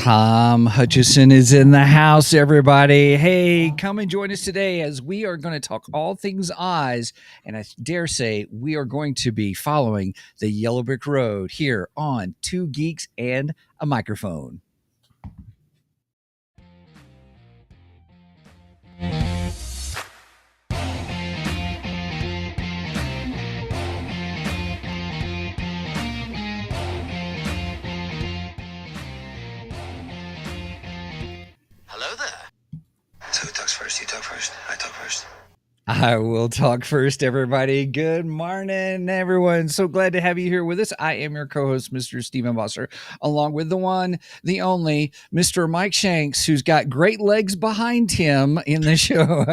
Tom Hutchison is in the house, everybody. Hey, come and join us today as we are going to talk all things Oz. And I dare say we are going to be following the Yellow Brick Road here on Two Geeks and a Microphone. Hello there. So who talks first? You talk first? I talk first. I will talk first, everybody. Good morning, everyone. So glad to have you here with us. I am your co-host, Mr. Stephen Bosser, along with the one, the only, Mr. Mike Shanks, who's got great legs behind him in the show.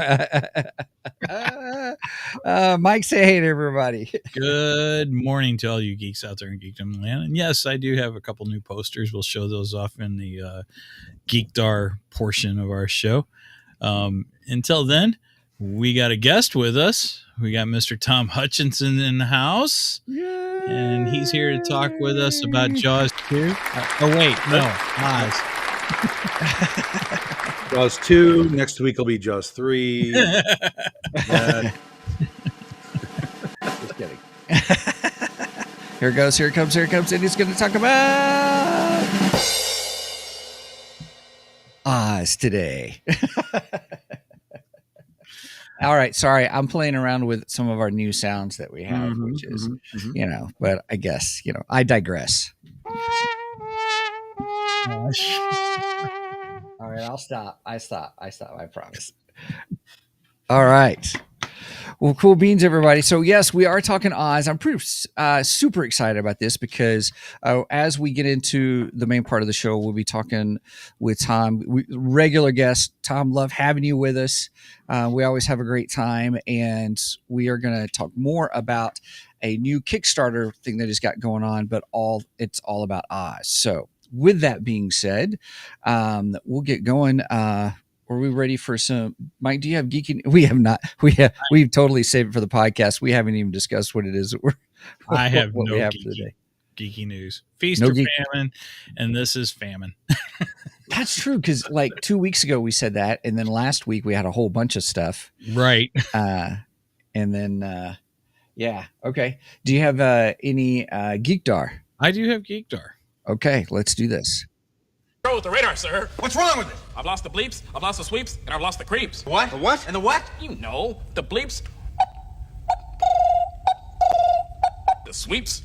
Mike, say hey to everybody. Good morning to all you geeks out there in Geekdom Land. And yes, I do have a couple new posters. We'll show those off in the Geekdar portion of our show. Until then, we got a guest with us. We got Mr. Tom Hutchison in the house. Yay. And he's here to talk with us about Jaws 2. Oz. Jaws 2. Next week will be Jaws 3. Just kidding. Here it comes. And he's going to talk about Oz today. All right. Sorry. I'm playing around with some of our new sounds that we have, which is, but I guess, I digress. Gosh. All right. I'll stop. I promise. All right. Well, cool beans, everybody. So, yes, we are talking Oz. I'm pretty super excited about this because as we get into the main part of the show, we'll be talking with Tom, regular guest. Tom, love having you with us. We always have a great time, and we are going to talk more about a new Kickstarter thing that he's got going on, but it's all about Oz. So, with that being said, we'll get going. Are we ready for some? Mike, do you have geeky? We have not. We've totally saved it for the podcast. We haven't even discussed what it is. I have no geeky news. Feast or famine, and this is famine. That's true, because like 2 weeks ago we said that, and then last week we had a whole bunch of stuff. Right. And then, yeah. Okay. Do you have any Geekdar? I do have Geekdar. Okay, let's do this. With the radar, sir. What's wrong with it? I've lost the bleeps, I've lost the sweeps, and I've lost the creeps. What? The what? And the what? You know, the bleeps, the sweeps,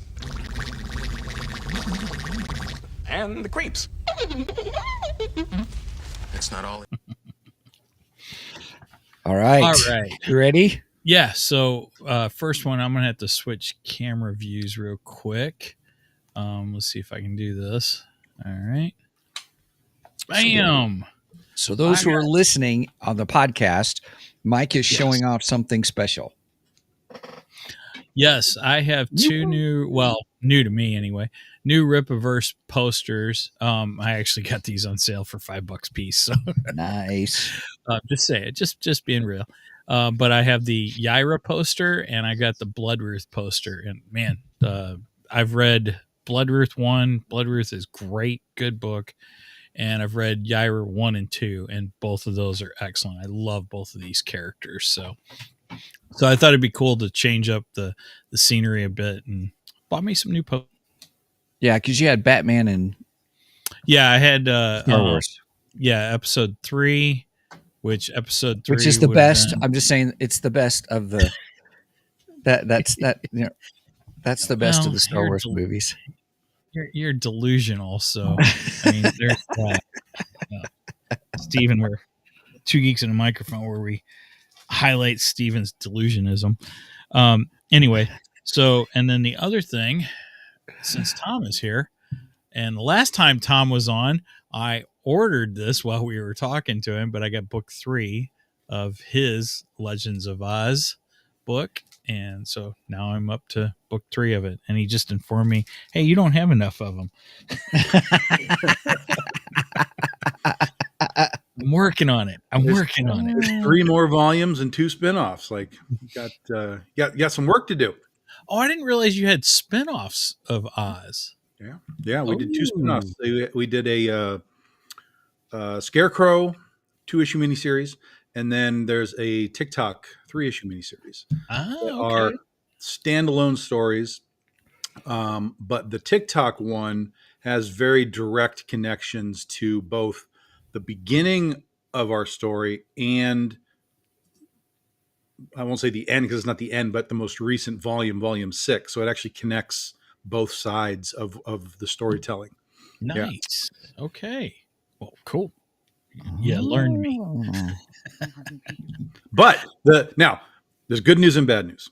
and the creeps. It's not all. All right. You ready? Yeah. So first one, I'm going to have to switch camera views real quick. Let's see if I can do this. All right. Bam. So those who are listening on the podcast, Mike is showing off something special. Yes, I have two new to me anyway, new Rip-A-Verse posters. I actually got these on sale for $5 a piece. So nice. Just say it, just being real. But I have the Yaira poster and I got the Bloodruth poster. And man, I've read Bloodruth 1. Bloodruth is great, good book. And I've read Yaira 1 and 2, and both of those are excellent. I love both of these characters. So I thought it'd be cool to change up the scenery a bit and bought me some new posters. Yeah, because you had Batman and I had Star Wars. Episode 3, which is the best. I'm just saying it's the best of the that's the best of the Star Wars movies. You're delusional, so I mean, there's that. Stephen, we're Two Geeks and a Microphone, where we highlight Stephen's delusionism. Anyway, so and then the other thing, since Tom is here, and the last time Tom was on, I ordered this while we were talking to him, but I got book 3 of his Legends of Oz book. And so now I'm up to book 3 of it. And he just informed me, hey, you don't have enough of them. I'm working on it. There's 3 more volumes and 2 spinoffs. Like, you got some work to do. Oh, I didn't realize you had spinoffs of Oz. Yeah. We did 2 spinoffs. We did a Scarecrow 2-issue miniseries, and then there's a TikTok 3-issue miniseries that are Okay. standalone stories. But the TikTok one has very direct connections to both the beginning of our story and I won't say the end because it's not the end, but the most recent volume 6. So it actually connects both sides of the storytelling. Yeah. Nice. Okay. Well, cool. Yeah, learned me. Oh. But now there's good news and bad news.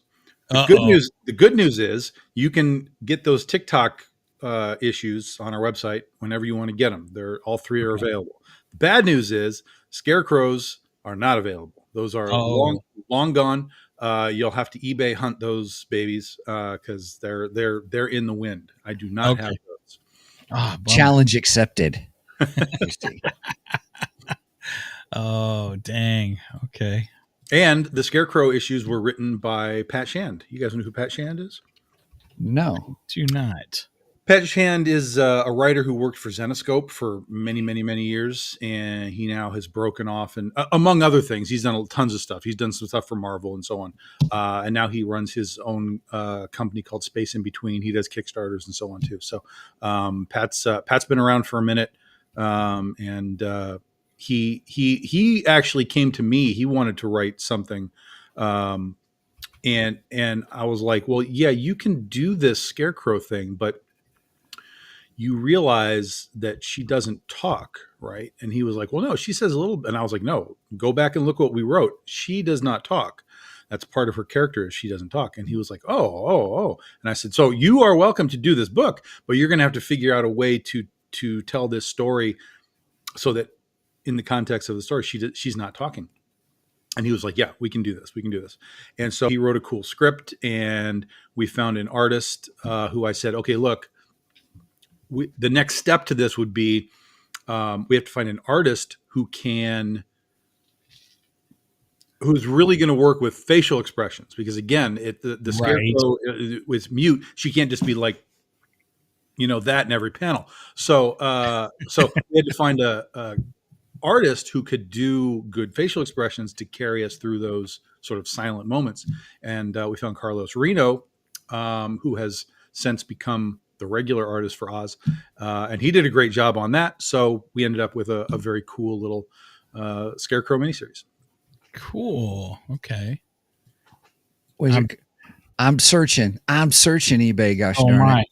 The good news is you can get those TikTok issues on our website whenever you want to get them. They're all 3 are available. The bad news is Scarecrows are not available. Those are long gone. You'll have to eBay hunt those babies because they're in the wind. I do not have those. Oh, Challenge accepted. Oh, dang. Okay. And the Scarecrow issues were written by Pat Shand. You guys know who Pat Shand is? No. Do not. Pat Shand is a writer who worked for Zenoscope for many, many, many years, and he now has broken off. And among other things, he's done tons of stuff. He's done some stuff for Marvel and so on. And now he runs his own company called Space in Between. He does Kickstarters and so on too. So Pat's been around for a minute, and he actually came to me. He wanted to write something. And I was like, well, yeah, you can do this Scarecrow thing, but you realize that she doesn't talk, right? And he was like, well, no, she says a little. And I was like, no, go back and look what we wrote. She does not talk. That's part of her character is she doesn't talk. And he was like, oh. And I said, so you are welcome to do this book, but you're going to have to figure out a way to tell this story so that in the context of the story, she's not talking. And he was like, yeah, we can do this. We can do this. And so he wrote a cool script, and we found an artist who I said, okay, look, the next step to this would be we have to find an artist who's really going to work with facial expressions, because again, the Scarecrow with mute, she can't just be like, that in every panel. So we had to find a artist who could do good facial expressions to carry us through those sort of silent moments. And we found Carlos Reno, who has since become the regular artist for Oz. And he did a great job on that. So we ended up with a very cool little Scarecrow miniseries. Cool. Okay. I'm searching eBay. Gosh darn it.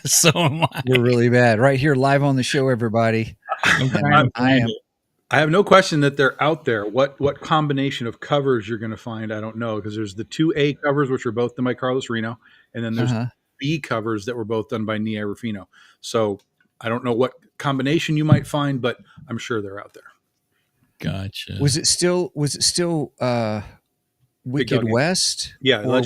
So am I. We're really bad. Right here, live on the show, everybody. I have no question that they're out there. What combination of covers you're going to find, I don't know, because there's the 2A covers, which were both done by Carlos Reno, and then there's B covers that were both done by Nia Rufino. So I don't know what combination you might find, but I'm sure they're out there. Gotcha. Was it still Wicked West? Yeah,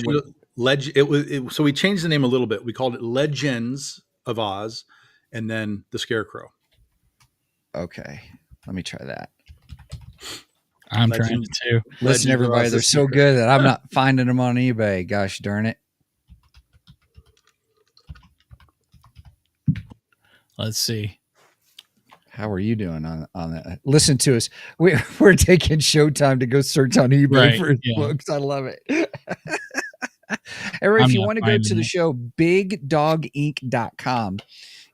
so we changed the name a little bit. We called it Legends of Oz, and then the Scarecrow. Okay, let me try that. I'm trying to. Listen, everybody, they're so good that I'm not finding them on eBay. Gosh darn it. Let's see. How are you doing on that? Listen to us. We're taking showtime to go search on eBay for his books. I love it. If you want to go to the show, bigdoginc.com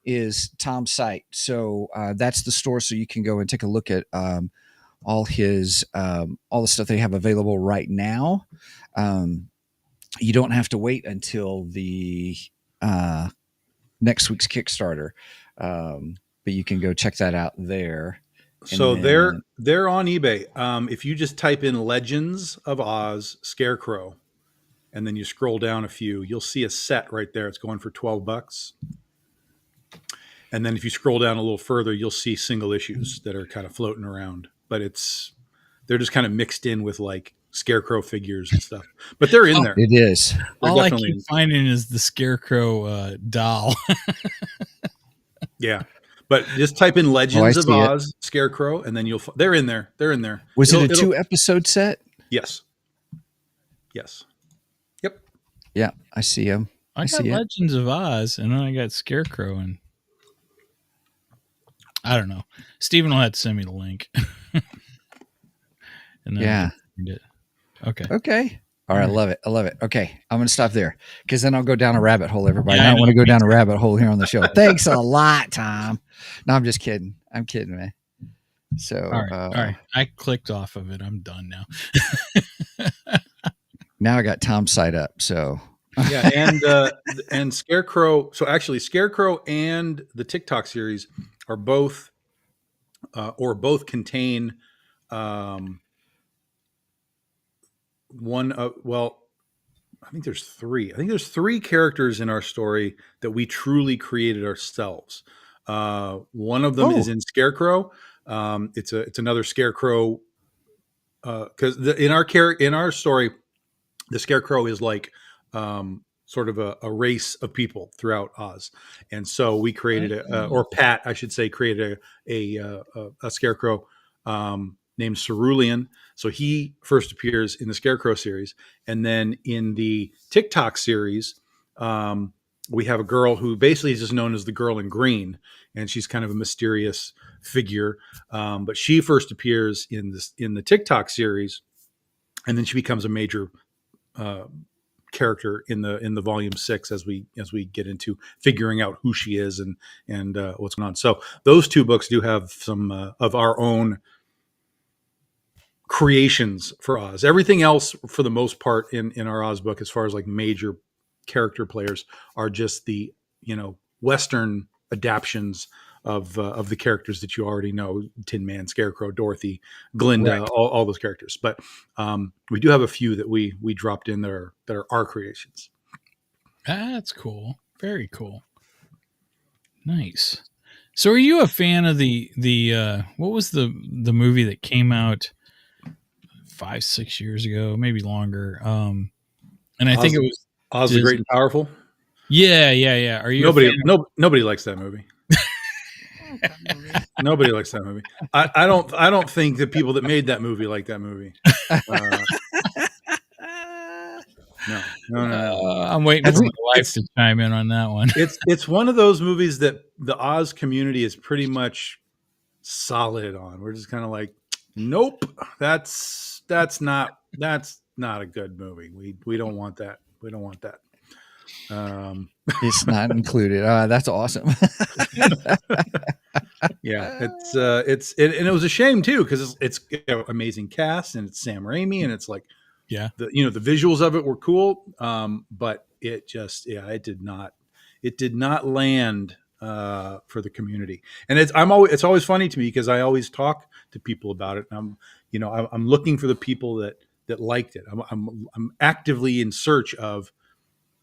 is Tom's site. So that's the store. So you can go and take a look at all the stuff they have available right now. You don't have to wait until the next week's Kickstarter. But you can go check that out there. So they're on eBay. If you just type in Legends of Oz Scarecrow, and then you scroll down a few, you'll see a set right there. It's going for $12. And then if you scroll down a little further, you'll see single issues that are kind of floating around. But they're just kind of mixed in with like Scarecrow figures and stuff. But they're in there. It is. All I keep finding is the Scarecrow doll. Yeah. But just type in Legends of Oz Scarecrow, and then they're in there. They're in there. Was it a 2-episode set? Yes. Yep. Yeah, I see them. I got Legends of Oz, and then I got Scarecrow. And I don't know. Steven will have to send me the link. And then I Yeah. can find it. Okay. Okay. All right. I All right. love it. I love it. Okay. I'm going to stop there because then I'll go down a rabbit hole, everybody. Yeah, I I don't want to know. go Me down a too. rabbit hole here on the show. Thanks a lot, Tom. No, I'm just kidding. I'm kidding, man. So, All right. All right. I clicked off of it. I'm done now. now I got Tom's side up. So, Yeah, and Scarecrow. So actually, Scarecrow and the TikTok series are both both contain one of well, I think there's three. I think there's three characters in our story that we truly created ourselves. One of them is in Scarecrow. It's another Scarecrow because in our story, the Scarecrow is like sort of a race of people throughout Oz, and so we created or Pat, I should say, created a Scarecrow named Cerulean. So he first appears in the Scarecrow series, and then in the TikTok series, we have a girl who basically is just known as the Girl in Green, and she's kind of a mysterious figure. But she first appears in the TikTok series, and then she becomes a major character in the volume 6 as we get into figuring out who she is and what's going on. So those two books do have some of our own creations for Oz. Everything else, for the most part, in our Oz book, as far as like major character players, are just the Western adaptions of the characters that you already know: Tin Man, Scarecrow, Dorothy, Glinda, right. all those characters. But we do have a few that we dropped in that are our creations. That's cool. Very cool. Nice. So are you a fan of the what was the movie that came out 5-6 years ago, maybe longer? And I think it was Oz the Great and Powerful. Yeah. Are you a fan of- Nobody likes that movie. Nobody likes that movie. I don't think the people that made that movie like that movie. No. I'm waiting for my wife to chime in on that one. It's one of those movies that the Oz community is pretty much solid on. We're just kind of like, nope, that's not a good movie. We don't want that. We don't want that. It's not included. That's awesome. Yeah, and it was a shame too, because it's amazing cast, and it's Sam Raimi, and it's like, yeah, the visuals of it were cool, but it just it did not land for the community. And it's always funny to me, because I always talk to people about it, and I'm looking for the people that liked it. I'm actively in search of,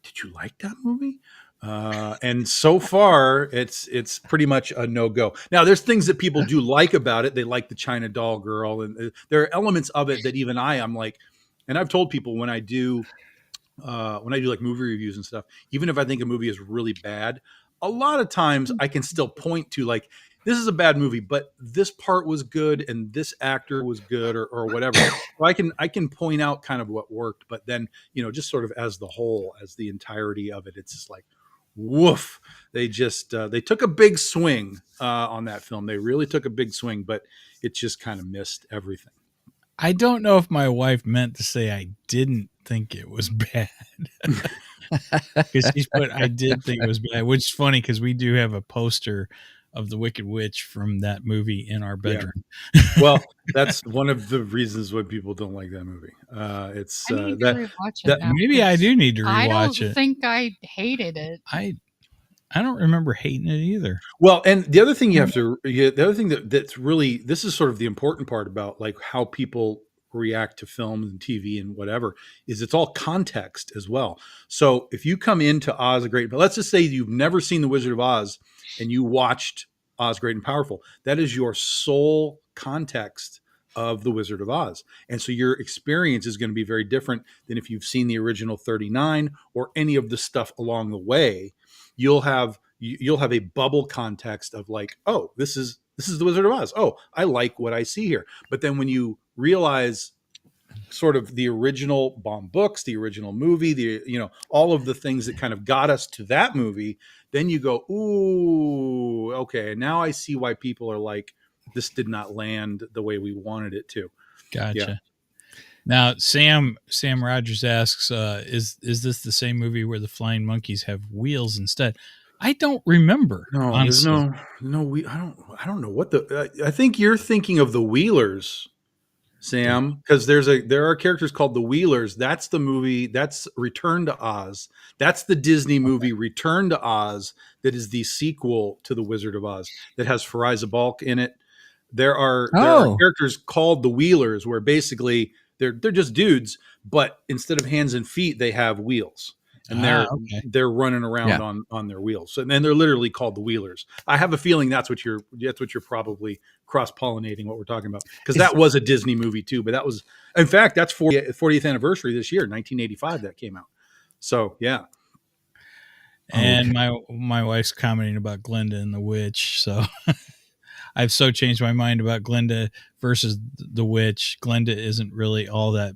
did you like that movie? And so far, it's pretty much a no-go. Now, there's things that people do like about it. They like the China doll girl, and there are elements of it that even I'm like, and I've told people when I do like movie reviews and stuff, even if I think a movie is really bad, a lot of times I can still point to, like, this is a bad movie, but this part was good and this actor was good, or whatever. So I can point out kind of what worked, but then, just sort of as the whole, as the entirety of it, it's just like, woof. They just they took a big swing on that film. They really took a big swing, but it just kind of missed everything. I don't know if my wife meant to say I didn't think it was bad. Because she's put, I did think it was bad, which is funny because we do have a poster of the Wicked Witch from that movie in our bedroom. Yeah. Well, that's one of the reasons why people don't like that movie. It's maybe I do need to rewatch it. I don't think I hated it. I don't remember hating it either. Well, and the other thing the other thing that's really, this is sort of the important part about like how people react to film and TV and whatever, is it's all context as well. So if you come into Oz the Great, but let's just say you've never seen The Wizard of Oz and you watched Oz Great and Powerful, that is your sole context of The Wizard of Oz. And so your experience is going to be very different than if you've seen the original 39 or any of the stuff along the way. You'll have a bubble context of like, oh, this is The Wizard of Oz. Oh, I like what I see here. But then when you realize sort of the original Baum books, the original movie, all of the things that kind of got us to that movie, then you go, ooh, okay, now I see why people are like, this did not land the way we wanted it to. Gotcha. Yeah. Now, Sam Rogers asks, is this the same movie where the flying monkeys have wheels instead? I don't remember. No, honestly. there's no. I don't know what I think you're thinking of the Wheelers, Sam, because there are characters called the Wheelers. That's the movie. That's Return to Oz. That's the Disney movie Return to Oz. That is the sequel to the Wizard of Oz. That has Fariza Balk in it. There are characters called the Wheelers, where basically they're just dudes, but instead of hands and feet, they have wheels, and they're running around on their wheels, and they're literally called the Wheelers. I have a feeling that's what you're probably cross pollinating what we're talking about, because that was a Disney movie too. But that was, in fact, that's 40th anniversary this year, 1985, that came out. So yeah. And my wife's commenting about Glinda and the Witch, so. I've so changed my mind about Glinda versus the Witch. Glinda isn't really all that.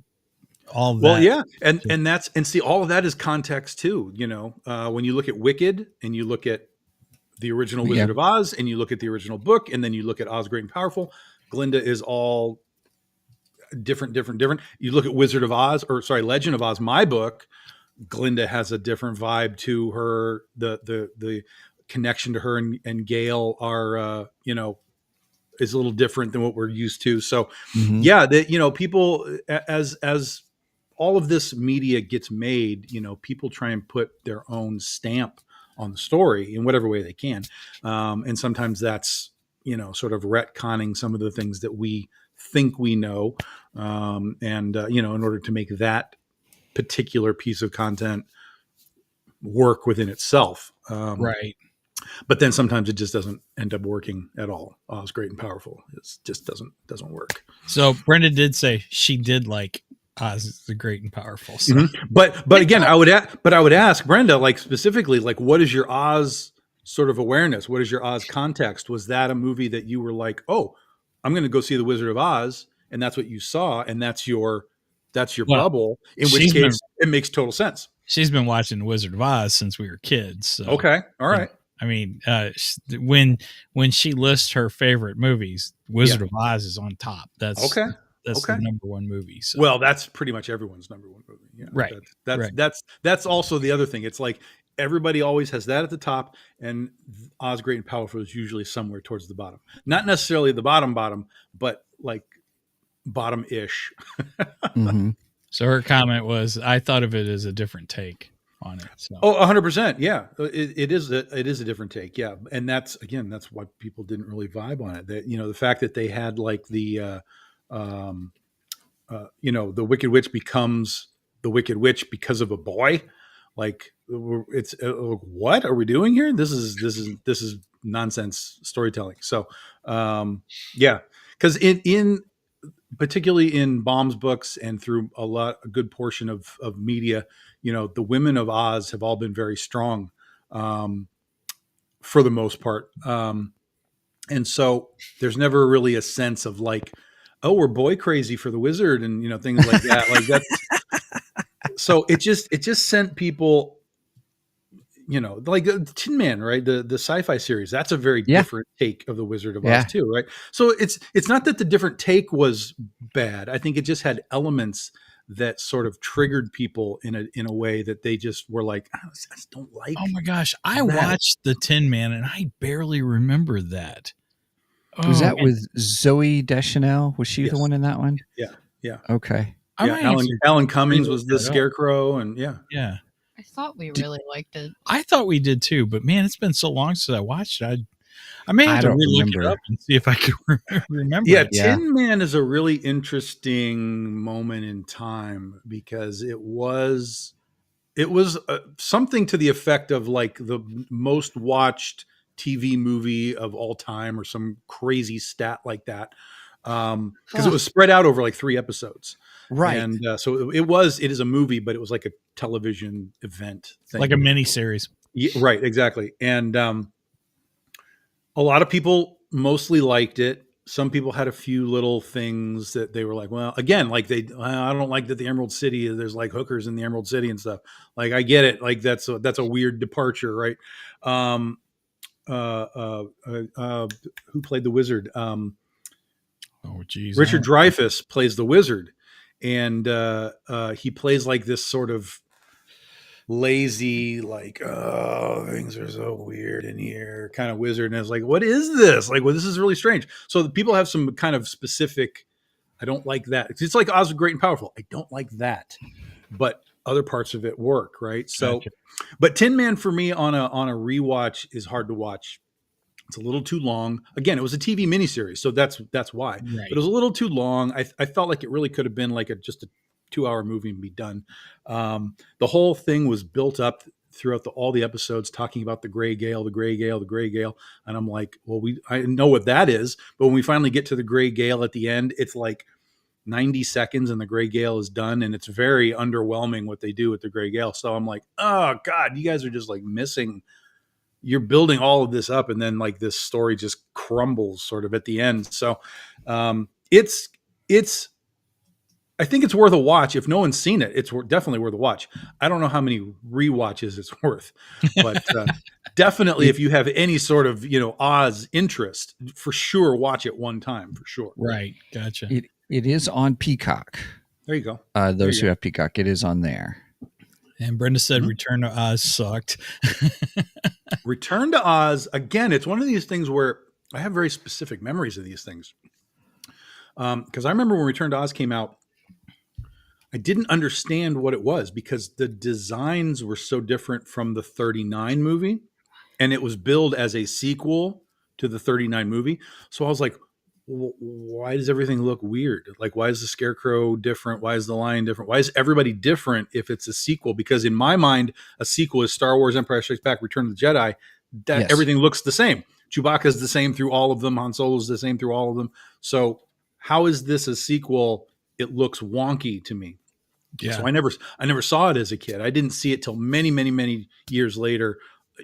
Well, yeah, and see, all of that is context too. When you look at Wicked and you look at the original Wizard of Oz and you look at the original book and then you look at Oz Great and Powerful, Glinda is all different. You look at Legend of Oz, my book, Glinda has a different vibe to her. The connection to her and Gale are is a little different than what we're used to. So people, as all of this media gets made, people try and put their own stamp on the story in whatever way they can. And sometimes that's, sort of retconning some of the things that we think we know. In order to make that particular piece of content work within itself. Right. But then sometimes it just doesn't end up working at all. Oz Great and Powerful. It just doesn't work. So Brenda did say she did like Oz the Great and Powerful. So. Mm-hmm. But again, I would ask Brenda, like, specifically, like, what is your Oz sort of awareness? What is your Oz context? Was that a movie that you were like, oh, I'm going to go see The Wizard of Oz, and that's what you saw, and that's your bubble? In which case, it makes total sense. She's been watching The Wizard of Oz since we were kids. So. Okay, all right. I mean, when she lists her favorite movies, Wizard of Oz is on top. That's the number one movie. So. Well, that's pretty much everyone's number one movie. Yeah, right. That's also the other thing. It's like everybody always has that at the top, and Oz Great and Powerful is usually somewhere towards the bottom. Not necessarily the bottom, but like bottom-ish. Mm-hmm. So her comment was, I thought of it as a different take on it. So. Oh, 100%. Yeah. It is a different take. Yeah. And that's why people didn't really vibe on it. That, the fact that they had like the Wicked Witch becomes the Wicked Witch because of a boy. Like, it's what are we doing here? This is nonsense storytelling. So, because in particularly in Baum's books and through a good portion of media, the women of Oz have all been very strong, for the most part. And so there's never really a sense of like, oh, we're boy crazy for the wizard and, things like that. Like that's, so it just sent people, like Tin Man, right? The sci-fi series, that's a very different take of the Wizard of Oz too, right? So it's not that the different take was bad. I think it just had elements that sort of triggered people in a way that they just were like, I just don't like. Oh my gosh, I watched the Tin Man and I barely remember that. Was that with Zoe Deschanel? Was she the one in that one? Yeah. Okay. Alan Cummings was the Scarecrow, and yeah. I thought we really liked it. I thought we did too, but man, it's been so long since I watched it. I may have to re-look it up and see if I can remember. Yeah, Tin Man is a really interesting moment in time because it was something to the effect of like the most watched TV movie of all time, or some crazy stat like that, because it was spread out over like 3 episodes. Right. And so it is a movie, but it was like a television event thing. Like a mini series. Yeah, right. Exactly. And a lot of people mostly liked it. some people had a few little things that they were like, well, again, like I don't like that the Emerald City, there's like hookers in the Emerald City and stuff. Like, I get it. Like that's a weird departure. Right. Um, who played the wizard? Oh, geez. Richard Dreyfuss plays the wizard, and he plays like this sort of lazy, like, oh, things are so weird in here kind of wizard. And it's like, what is this? Like, well, this is really strange. So the people have some kind of specific, I don't like that. It's like Oz Great and Powerful. I don't like that, but other parts of it work. Right. So, Gotcha. but Tin Man for me on a rewatch is hard to watch. It's a little too long. Again, it was a TV miniseries, so that's why. Right. But it was a little too long. I felt like it really could have been like just a 2-hour movie and be done. The whole thing was built up throughout all the episodes, talking about the Gray Gale, the Gray Gale, the Gray Gale, and I'm like, well, I know what that is, but when we finally get to the Gray Gale at the end, it's like 90 seconds and the Gray Gale is done, and it's very underwhelming what they do with the Gray Gale. So I'm like, oh God, you guys are just like missing. You're building all of this up, and then like this story just crumbles sort of at the end. So it's I think it's worth a watch. If no one's seen it, it's definitely worth a watch. I don't know how many rewatches it's worth, but definitely if you have any sort of, Oz interest, for sure, watch it one time for sure. Right. Gotcha. It is on Peacock. There you go. Those who have Peacock, it is on there. And Brenda said Return to Oz sucked. Return to Oz, again, it's one of these things where I have very specific memories of these things. Because I remember when Return to Oz came out, I didn't understand what it was because the designs were so different from the 39 movie, and it was billed as a sequel to the 39 movie. So I was like, why does everything look weird? Like, why is the Scarecrow different? Why is the Lion different? Why is everybody different if it's a sequel? Because in my mind, a sequel is Star Wars, Empire Strikes Back, Return of the Jedi. That Everything looks the same. Chewbacca is the same through all of them. Han Solo is the same through all of them. So how is this a sequel? It looks wonky to me. Yeah. So I never saw it as a kid. I didn't see it till many, many, many years later,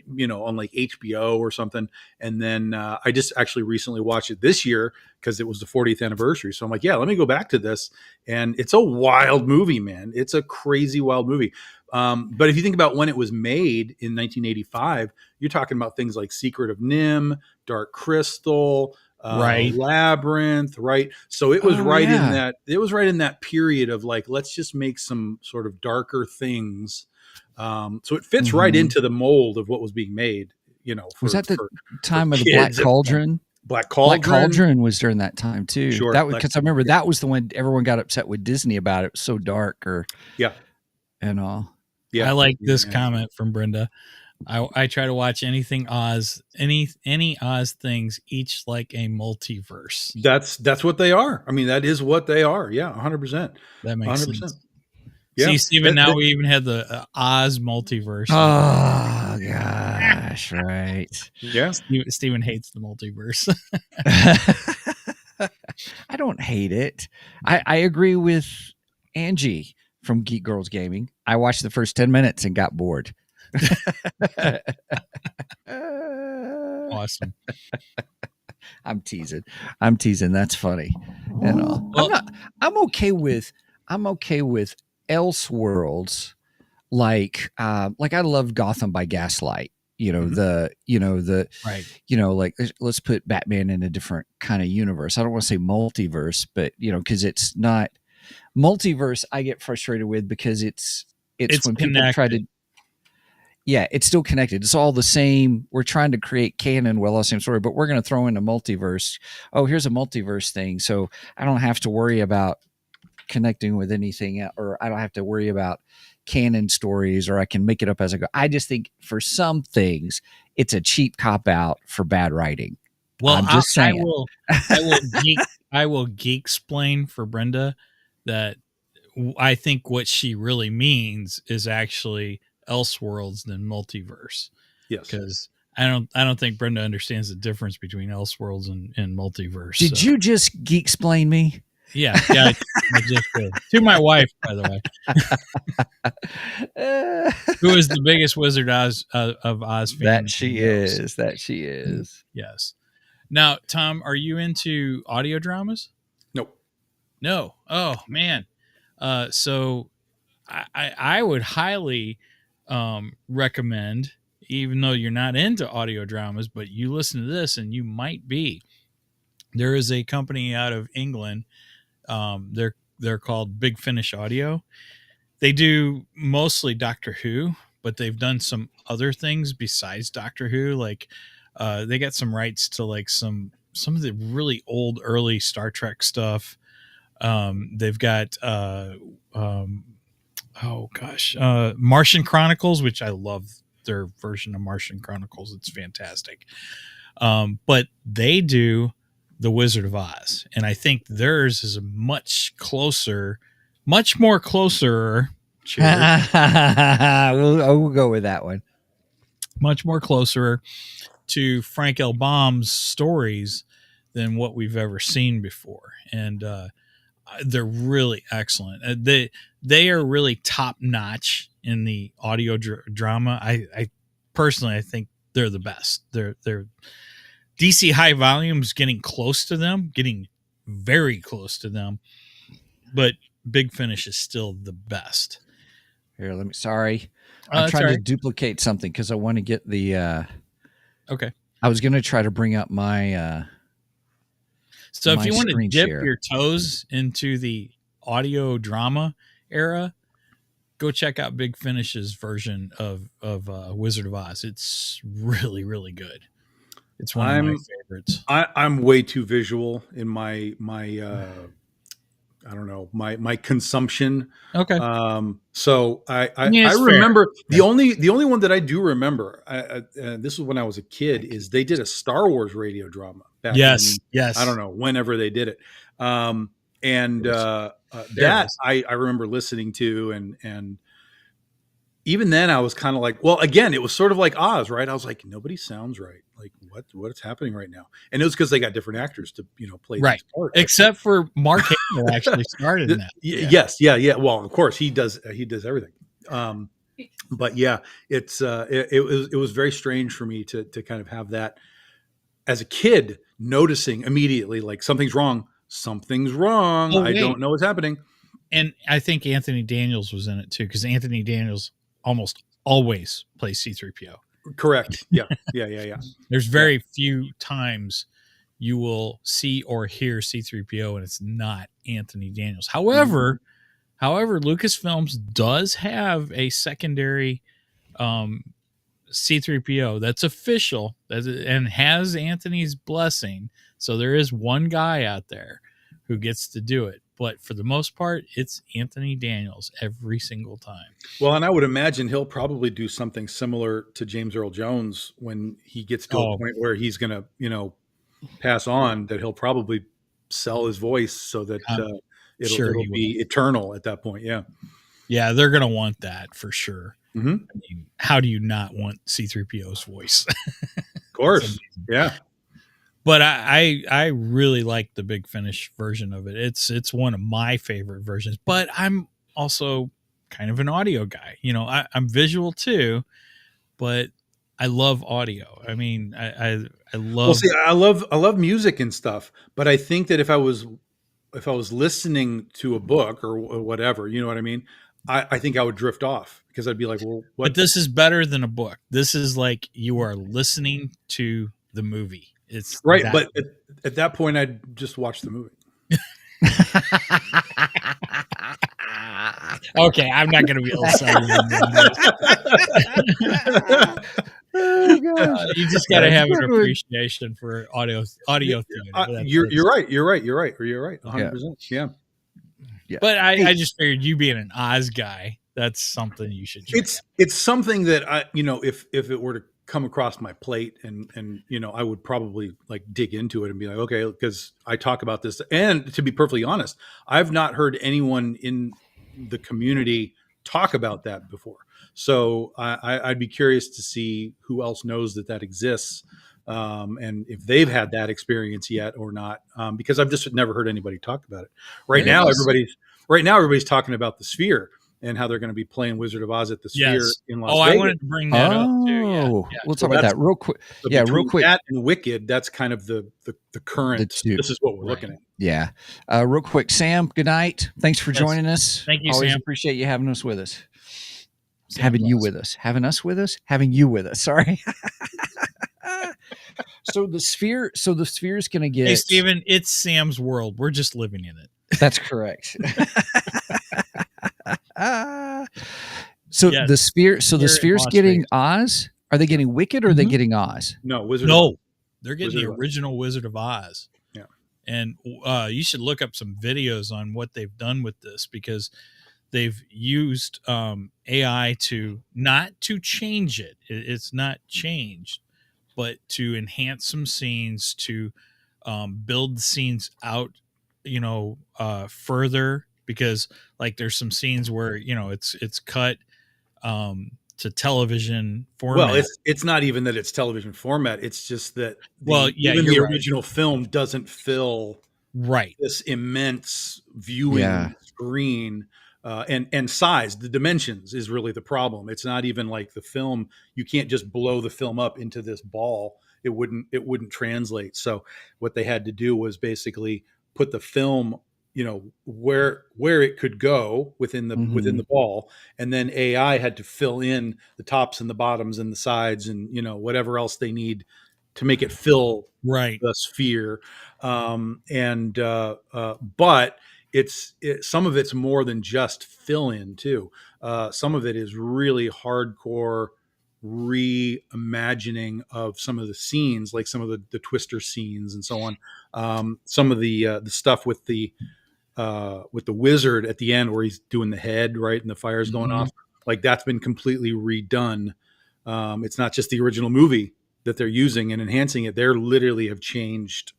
on like HBO or something. And then I just actually recently watched it this year because it was the 40th anniversary. So I'm like, yeah, let me go back to this. And it's a wild movie, man. It's a crazy wild movie. But if you think about when it was made in 1985, you're talking about things like Secret of Nim, Dark Crystal, right, Labyrinth, right? So it was in that period of like, let's just make some sort of darker things. So it fits right into the mold of what was being made, was that the time of the Black Cauldron? Black Cauldron was during that time too. Sure. That was because I remember that was the one everyone got upset with Disney about. It was so dark and all. Yeah. I like this comment from Brenda. I try to watch anything Oz, any Oz things, each like a multiverse. That's what they are. I mean, that is what they are. Yeah, 100%. That makes 100%. Sense. Yeah. See, Stephen, now we even have the Oz multiverse. Oh gosh, right? Yeah. Stephen hates the multiverse. I don't hate it. I agree with Angie from Geek Girls Gaming. I watched the first 10 minutes and got bored. Awesome. I'm teasing. That's funny. Well, I'm okay with Elseworlds. Like I love Gotham by Gaslight. Like let's put Batman in a different kind of universe. I don't want to say multiverse, but because it's not multiverse, I get frustrated with because it's when people try to. Yeah, it's still connected. It's all the same. We're trying to create canon, all the same story, but we're going to throw in a multiverse. Oh, here's a multiverse thing. So I don't have to worry about connecting with anything, or I don't have to worry about canon stories, or I can make it up as I go. I just think for some things, it's a cheap cop out for bad writing. Well, I'm just saying. I will geek explain for Brenda that I think what she really means is actually Elseworlds than multiverse. Yes, because I don't think Brenda understands the difference between Elseworlds and multiverse. Did you just geek explain me? Yeah, I just did. To my wife, by the way, who is the biggest Wizard of Oz fan. That she is. Yes. Now, Tom, are you into audio dramas? Nope. No. Oh man. So I would highly recommend, even though you're not into audio dramas, but you listen to this and you might be. There is a company out of England. They're called Big Finish Audio. They do mostly Doctor Who, but they've done some other things besides Doctor Who. Like they got some rights to like some of the really old early Star Trek stuff. They've got Martian Chronicles, which I love their version of Martian Chronicles. It's fantastic. But they do The Wizard of Oz, and I think theirs is a much more closer. we'll go with that one. Much more closer to Frank L. Baum's stories than what we've ever seen before, and they're really excellent. They are really top notch in the audio drama. I personally, I think they're the best. They're DC High Volume's getting close to them, getting very close to them, but Big Finish is still the best. Here, sorry. I'm trying to duplicate something because I want to get the. Okay. I was going to try to bring up my. So if you want to dip share. your toes into the audio drama era, go check out Big Finish's version of Wizard of Oz. It's really, really good. It's one of my favorites. I'm way too visual in my I don't know, my consumption. Okay. So I it's remember the only one that I do remember. This was when I was a kid. Is they did a Star Wars radio drama back Yes. I don't know, whenever they did it. That I remember listening to, and even then I was kind of like, well, again, it was sort of like Oz, right? I was like, nobody sounds right. Like what's happening right now? And it was because they got different actors to, play these parts. Except for Mark Hamill actually started in that. Yes. Yeah. Well, of course he does everything. But yeah, it was very strange for me to kind of have that as a kid, noticing immediately, like something's wrong. Oh, I don't know what's happening. And I think Anthony Daniels was in it too, because Anthony Daniels almost always plays C-3PO. Correct. Yeah. There's very few times you will see or hear C-3PO and it's not Anthony Daniels. However, Lucasfilms does have a secondary C-3PO that's official and has Anthony's blessing. So there is one guy out there who gets to do it. But for the most part, it's Anthony Daniels every single time. Well, and I would imagine he'll probably do something similar to James Earl Jones when he gets to a point where he's going to, pass on, that he'll probably sell his voice so that it'll be eternal at that point. Yeah. Yeah, they're going to want that for sure. Mm-hmm. I mean, how do you not want C-3PO's voice? Of course. Yeah. But I really like the Big Finish version of it. It's one of my favorite versions. But I'm also kind of an audio guy. I'm visual too, but I love audio. I mean, I love. Well, see, I love music and stuff, but I think that if I was listening to a book or whatever, you know what I mean, I think I would drift off because I'd be like, well, what? But this is better than a book. This is like you are listening to the movie. It's right, but at that point, I'd just watch the movie. Okay, I'm not going to be able to sell you. Oh gosh. You just got to have an appreciation for audio theater. You're right. 100%. Yeah. But I just figured, you being an Oz guy, that's something you should check out. It's something that I, if it were to come across my plate and I would probably like dig into it and be like, okay, because I talk about this, and to be perfectly honest, I've not heard anyone in the community talk about that before. So I'd be curious to see who else knows that exists, and if they've had that experience yet or not, because I've just never heard anybody talk about it. Right now, everybody's talking about the Sphere, and how they're going to be playing Wizard of Oz at the Sphere Yes. in Las Oh, Vegas. I wanted to bring that up too. Yeah. Oh, Yeah. we'll So talk about that's- that real quick. So Yeah, real between quick. that and Wicked, that's kind of the current. two. This is what we're Right. looking at. Yeah. Real quick, Sam, good night. Thanks for Yes. joining us. Thank you, Always Sam. appreciate you having us with us. Sam Having you bless. with us. Having us with us. Having you with us. Sorry. So the sphere is going to get. Hey, Steven, it's Sam's world. We're just living in it. That's correct. So Yes. the sphere. So the Here in sphere's Las getting Vegas. Oz. Are they getting Wicked or are they Mhm. getting Oz? No, Wizard. of No, they're getting Wizard the of Oz. original Wizard of Oz. Yeah. And you should look up some videos on what they've done with this, because they've used AI to not to change it. It's not changed, but to enhance some scenes, to build the scenes out, further, because like there's some scenes where it's cut to television format. Well, it's not even that it's television format. It's just that even you're the right. original film doesn't fill Right. this immense viewing Yeah. screen, and size. The dimensions is really the problem. It's not even like the film. You can't just blow the film up into this ball. It wouldn't translate. So what they had to do was basically put the film, where it could go within the ball, and then AI had to fill in the tops and the bottoms and the sides and whatever else they need to make it fill Right. the sphere. But some of it's more than just fill in too. Some of it is really hardcore reimagining of some of the scenes, like some of the Twister scenes and so on. Some of the stuff with the wizard at the end where he's doing the head, right, and the fire's going Mhm. off, like that's been completely redone. It's not just the original movie that they're using and enhancing it. They're literally have changed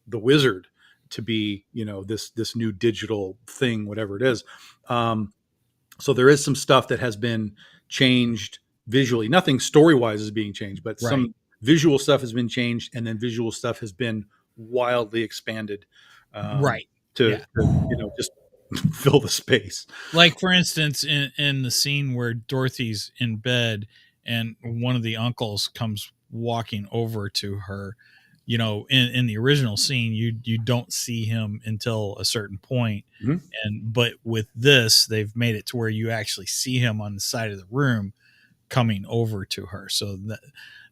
the wizard to be, this new digital thing, whatever it is. So there is some stuff that has been changed visually. Nothing story-wise is being changed, but some visual stuff has been changed, and then visual stuff has been wildly expanded. Right. To just fill the space. Like, for instance, in the scene where Dorothy's in bed and one of the uncles comes walking over to her, in the original scene, you don't see him until a certain point. Mhm. But with this, they've made it to where you actually see him on the side of the room coming over to her. So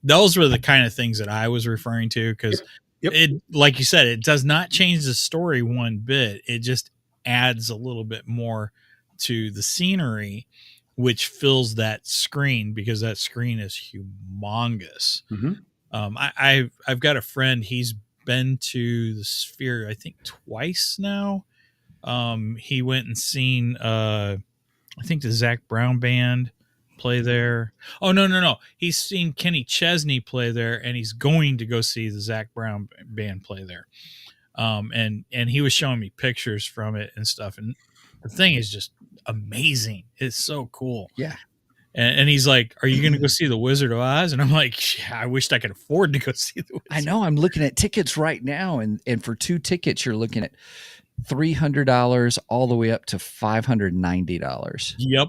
those were the kind of things that I was referring to, because Yep. it, like you said, it does not change the story one bit. It just adds a little bit more to the scenery, which fills that screen, because that screen is humongous. Mhm. I've got a friend. He's been to the Sphere, I think, twice now. He went and seen, I think, the Zach Brown band play there. Oh, no. He's seen Kenny Chesney play there, and he's going to go see the Zach Brown band play there. And he was showing me pictures from it and stuff. And the thing is just amazing. It's so cool. Yeah. And he's like, "Are you going to go see the Wizard of Oz?" And I'm like, "Yeah, I wished I could afford to go see the Wizard." I know. I'm looking at tickets right now, and for 2 tickets, you're looking at $300 all the way up to $590. Yep.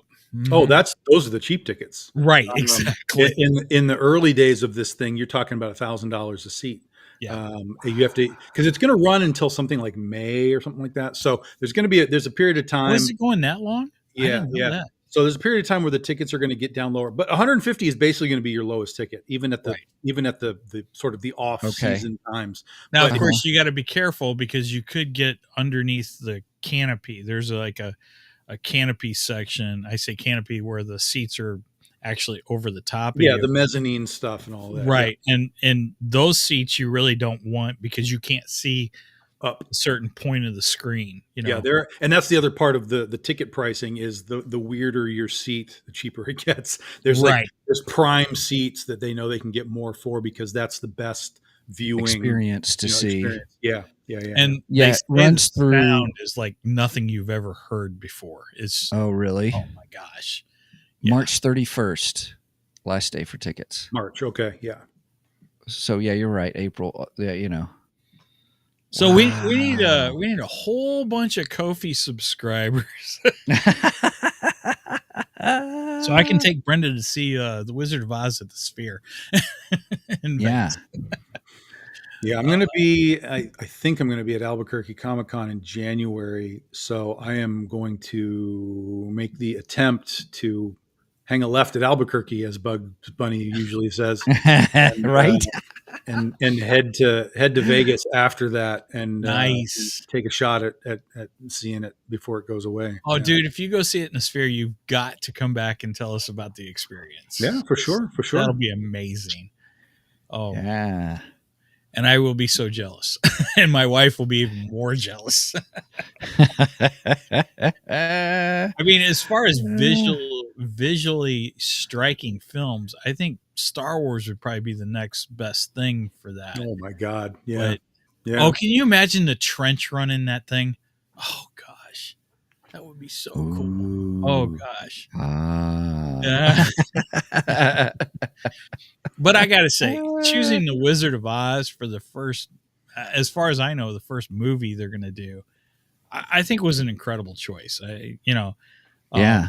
Oh, those are the cheap tickets. Right. Exactly. In the early days of this thing, you're talking about $1,000 a seat. Yeah. You have to, because it's going to run until something like May or something like that. So there's going to be there's a period of time. Was it going that long? I Yeah, didn't know that. So there's a period of time where the tickets are going to get down lower, but 150 is basically going to be your lowest ticket, even at the sort of the off season times. Now, But- of course, you got to be careful, because you could get underneath the canopy. There's like a canopy section. I say canopy where the seats are actually over the top. Yeah, the mezzanine stuff and all that. Right. And those seats you really don't want, because you can't see Up. a certain point of the screen. Yeah, and that's the other part of the ticket pricing is the weirder your seat, the cheaper it gets. There's there's prime seats that they know they can get more for, because that's the best viewing Experience to see. experience. Yeah. And Yeah, they it say runs the through- sound is like nothing you've ever heard before. It's Oh, really? oh my gosh. Yeah. March 31st, last day for tickets. March. Okay. Yeah. So yeah, you're right. April. Yeah, So we need a whole bunch of Ko-fi subscribers. So I can take Brenda to see the Wizard of Oz at the Sphere. in Yeah. Vegas. Yeah, I'm going to be, I think I'm going to be at Albuquerque Comic Con in January. So I am going to make the attempt to hang a left at Albuquerque, as Bugs Bunny usually says, and, Right. and head to Vegas after that, and Nice. take a shot at seeing it before it goes away. Oh, Yeah. dude, if you go see it in the Sphere, you've got to come back and tell us about the experience. Yeah, for sure. That'll be amazing. Oh, Yeah. and I will be so jealous. And my wife will be even more jealous. I mean, as far as visually striking films, I think Star Wars would probably be the next best thing for that. Oh my God. Yeah. But, Yeah. oh, can you imagine the trench run in that thing? Oh gosh, that would be so cool. Oh gosh. Ah. But I gotta say, choosing the Wizard of Oz for the first, as far as I know, the first movie they're gonna do, I think was an incredible choice. Yeah.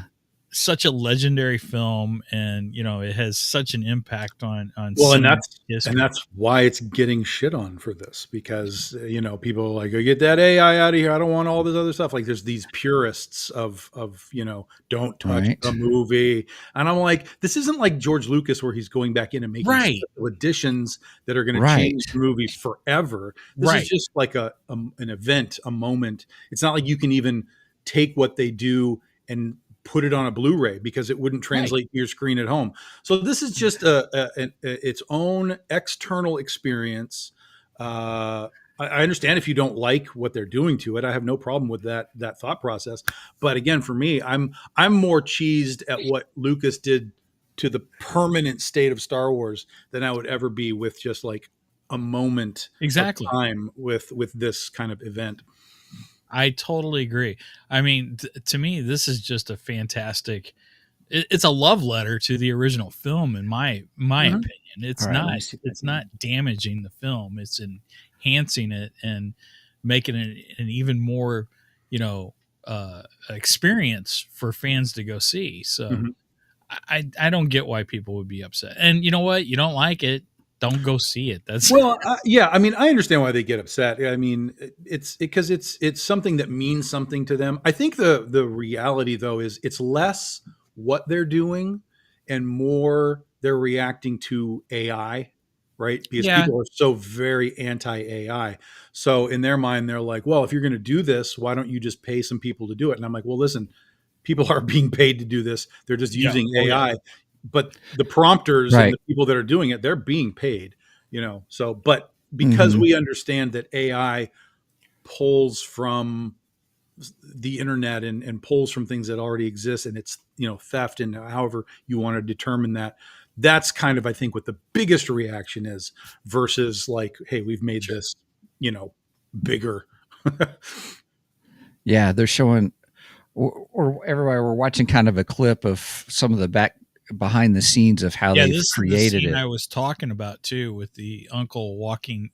Such a legendary film, and it has such an impact on Well, and cinema that's why it's getting shit on for this, because people are like, "Oh, get that AI out of here. I don't want all this other stuff." Like, there's these purists of don't touch Right. the movie, and I'm like, this isn't like George Lucas where he's going back in and making Right. special editions that are going to Right. change the movie forever. This Right. is just like an event, a moment. It's not like you can even take what they do and put it on a Blu-ray, because it wouldn't translate to your screen at home. So this is just its own external experience. I understand if you don't like what they're doing to it. I have no problem with that thought process. But again, for me, I'm more cheesed at what Lucas did to the permanent state of Star Wars than I would ever be with just like a moment Exactly. of time with this kind of event. I totally agree. I mean, to me, this is just a fantastic. It's a love letter to the original film, in my opinion. It's All right, let me not. see if I It's not damaging the film. It's enhancing it and making it an even more, experience for fans to go see. So, Mhm. I don't get why people would be upset. And you know what? You don't like it, don't go see it. That's Well, yeah. I mean, I understand why they get upset. I mean, it's because it's something that means something to them. I think the reality, though, is it's less what they're doing and more they're reacting to AI, right? Because Yeah. people are so very anti-AI. So in their mind, they're like, well, if you're going to do this, why don't you just pay some people to do it? And I'm like, well, listen, people are being paid to do this. They're just Yeah. using Oh, yeah. AI. But the prompters Right. and the people that are doing it, they're being paid, so, but because we understand that AI pulls from the internet and pulls from things that already exist, and it's, theft, and however you want to determine that, that's kind of, I think, what the biggest reaction is, versus like, hey, we've made this, bigger. Yeah, they're showing, or everybody, we're watching kind of a clip of some of the behind the scenes of how they've This created is the scene it. I was talking about too, with the uncle walking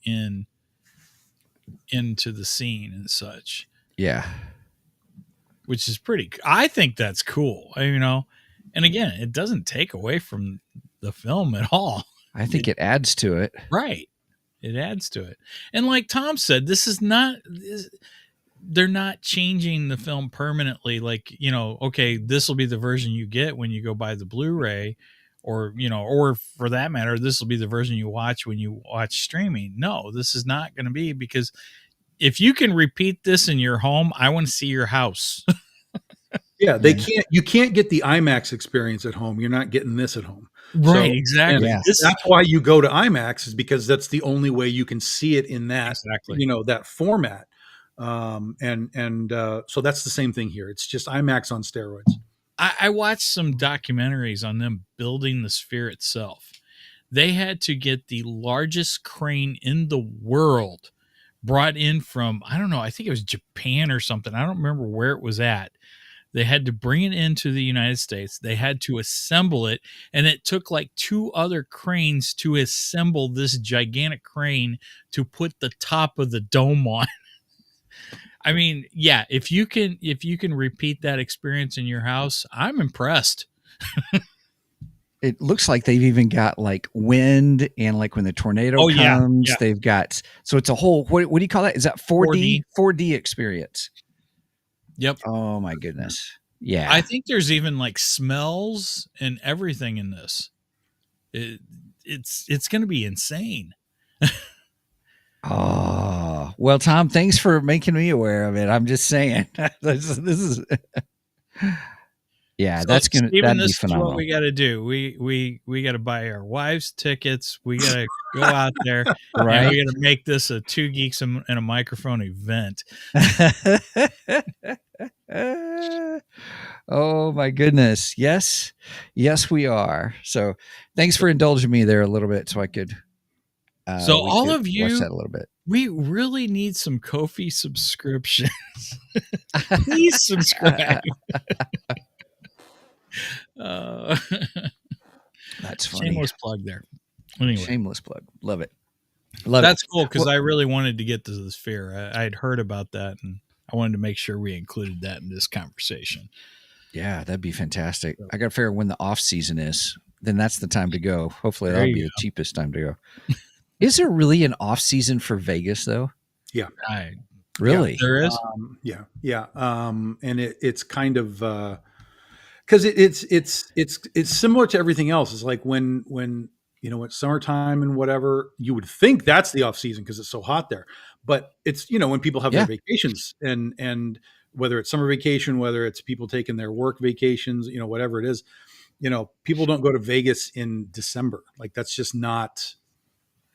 into the scene and such, Yeah. which is pretty. I think that's cool. And again, it doesn't take away from the film at all. I think it adds to it. Right. It adds to it. And like Tom said, they're not changing the film permanently. Like, okay, this will be the version you get when you go buy the Blu-ray, or for that matter, this will be the version you watch when you watch streaming. No, this is not going to be, because if you can repeat this in your home, I want to see your house. Yeah, you can't get the IMAX experience at home. You're not getting this at home. Right. So, Exactly. Yeah. that's why you go to IMAX, is because that's the only way you can see it in that, Exactly. that format. So that's the same thing here. It's just IMAX on steroids. I watched some documentaries on them building the Sphere itself. They had to get the largest crane in the world brought in from, I don't know, I think it was Japan or something. I don't remember where it was at. They had to bring it into the United States. They had to assemble it, and it took like 2 other cranes to assemble this gigantic crane to put the top of the dome on. I mean, yeah, if you can repeat that experience in your house, I'm impressed. It looks like they've even got like wind, and like when the tornado Oh, yeah, comes, yeah. they've got, so it's a whole, what do you call that? Is that 4D? 4D experience. Yep. Oh my goodness. Yeah. I think there's even like smells and everything in this. It's going to be insane. Oh, well, Tom, thanks for making me aware of it. I'm just saying, this is yeah, So, that'd Steven, be this is phenomenal. what we got to do. We got to buy our wives tickets. We got to go out there, Right? and we got to make this a Two Geeks and a Microphone event. Oh my goodness. Yes, we are. So thanks for indulging me there a little bit, so I could. So we all could of watch you, that a little bit. we really need some Ko-fi subscriptions. Please subscribe. That's funny. Shameless plug there. Anyway, Shameless plug. Love it. Love that's it. cool because Well, I really wanted to get to this fair. I had heard about that, and I wanted to make sure we included that in this conversation. yeah, that'd be fantastic. I got to figure when the off season is. Then that's the time to go. Hopefully, There that'll you be the cheapest time to go. Is there really an off season for Vegas though? Yeah. Really? There is. Yeah. And it's kind of because it's similar to everything else. It's like when it's summertime and whatever, you would think that's the off season because it's so hot there. But it's when people have Yeah. their vacations and whether it's summer vacation, whether it's people taking their work vacations, whatever it is, people don't go to Vegas in December. Like that's just not.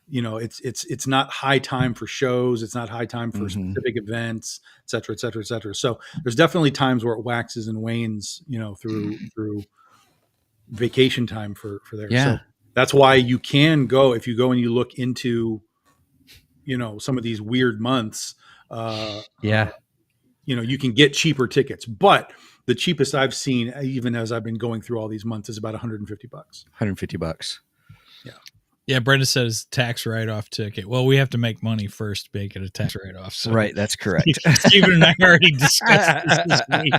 It's not high time for shows. It's not high time for specific events, et cetera, et cetera, et cetera. So there's definitely times where it waxes and wanes, through vacation time for there. Yeah. So that's why you can go, if you go and you look into, some of these weird months, Yeah. you can get cheaper tickets, but the cheapest I've seen, even as I've been going through all these months, is about $150. $150. Yeah, Brenda says tax write-off ticket. Well, we have to make money first to make it a tax write-off. So Right, that's correct. Steven and I already discussed this week.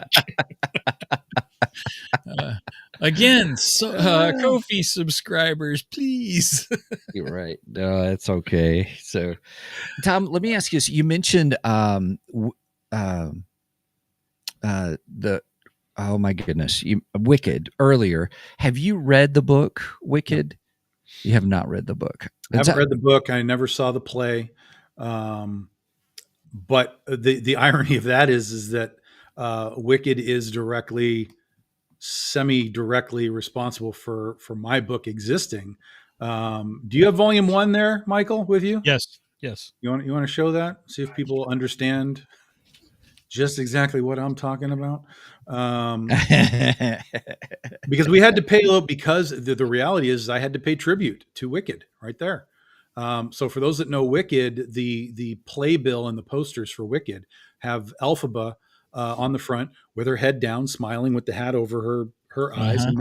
Again, Ko-fi subscribers, please. You're right. No, that's okay. So, Tom, let me ask you this. You mentioned the oh my goodness, Wicked earlier. Have you read the book Wicked? You have not read the book. I haven't read the book. I never saw the play. But the irony of that is that Wicked is semi-directly responsible for my book existing. Do you have volume 1 there, Michael, with you? Yes. You want to show that? See if people understand just exactly what I'm talking about. Because we had to pay a little, because the reality is I had to pay tribute to Wicked right there. So for those that know Wicked, the playbill and the posters for Wicked have Elphaba on the front with her head down, smiling with the hat over her eyes, and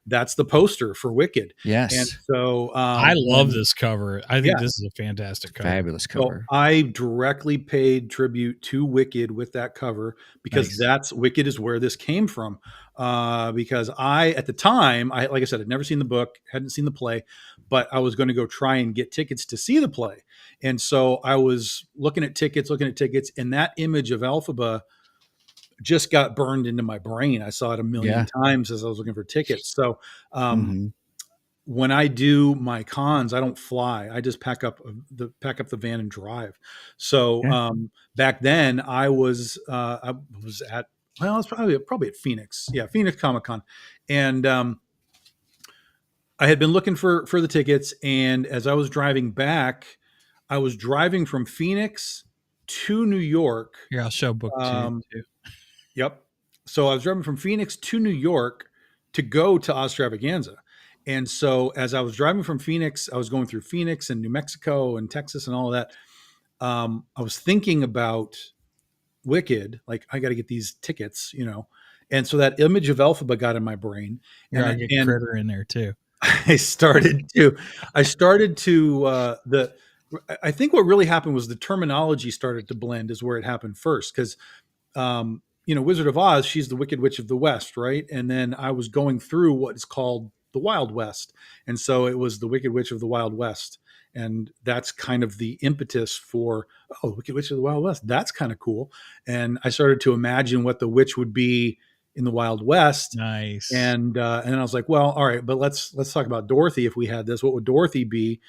that's the poster for Wicked. Yes. And so I love this cover. I think this is a fantastic cover. Fabulous cover. So I directly paid tribute to Wicked with that cover because Wicked is where this came from. Because at the time, like I said, I'd never seen the book, hadn't seen the play, but I was going to go try and get tickets to see the play. And so I was looking at tickets, and that image of Elphaba just got burned into my brain. I saw it a million times as I was looking for tickets. So when I do my cons, I don't fly. I just pack up the van and drive. So back then I was at, well, it's probably at Phoenix. Yeah, Phoenix Comic-Con. And I had been looking for the tickets, and as I was driving back, I was driving from Phoenix to New York. Here, I'll show book 2 too. Yep. So I was driving from Phoenix to New York to go to Ostravaganza. And so as I was driving from Phoenix, I was going through Phoenix and New Mexico and Texas and all of that. I was thinking about Wicked, like I got to get these tickets, And so that image of Elphaba got in my brain. And I get Critter in there too. I think what really happened was the terminology started to blend is where it happened first. Cause Wizard of Oz, she's the Wicked Witch of the West, right? And then I was going through what is called the Wild West. And so it was the Wicked Witch of the Wild West. And that's kind of the impetus for, oh, Wicked Witch of the Wild West. That's kind of cool. And I started to imagine what the witch would be in the Wild West. Nice. And I was like, well, all right, but let's talk about Dorothy. If we had this, what would Dorothy be?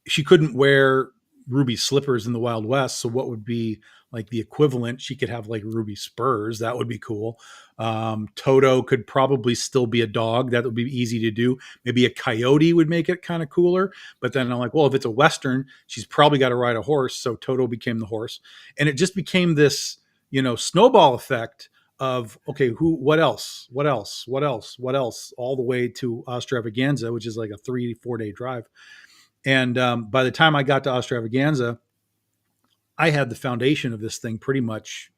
She couldn't wear ruby slippers in the Wild West. So what would be like the equivalent? She could have like ruby spurs. That would be cool. Toto could probably still be a dog. That would be easy to do. Maybe a coyote would make it kind of cooler. But then I'm like, well, if it's a Western, she's probably got to ride a horse. So Toto became the horse. And it just became this, snowball effect of, okay, what else, all the way to Ostravaganza, which is like a 3-4 day drive. And by the time I got to Ostravaganza, I had the foundation of this thing pretty much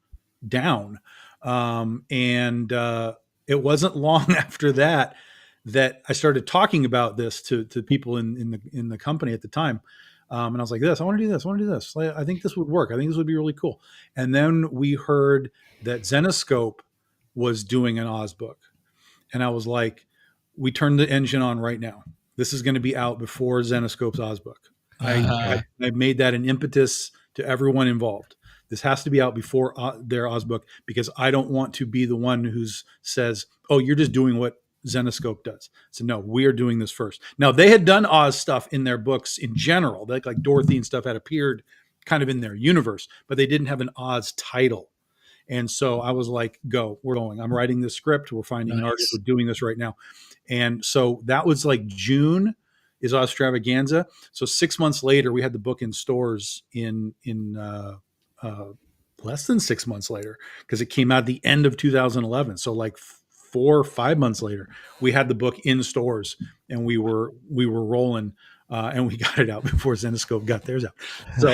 down. And it wasn't long after that I started talking about this to people in the company at the time. And I was like, I want to do this. I think this would work. I think this would be really cool. And then we heard that Zenoscope was doing an Oz book. And I was like, we turned the engine on right now. This is going to be out before Zenoscope's Oz book. I made that an impetus to everyone involved. This has to be out before their Oz book, because I don't want to be the one who says, oh, you're just doing what Zenoscope does. So no, we are doing this first. Now, they had done Oz stuff in their books in general. Like Dorothy and stuff had appeared kind of in their universe, but they didn't have an Oz title. And so I was like, go, we're going. I'm writing this script. We're finding an artist. We're doing this right now. And so that was like June is Ostravaganza. So 6 months later, we had the book in stores in less than 6 months later, because it came out at the end of 2011. So like 4 or 5 months later, we had the book in stores, and we were rolling, and we got it out before Zenoscope got theirs out. So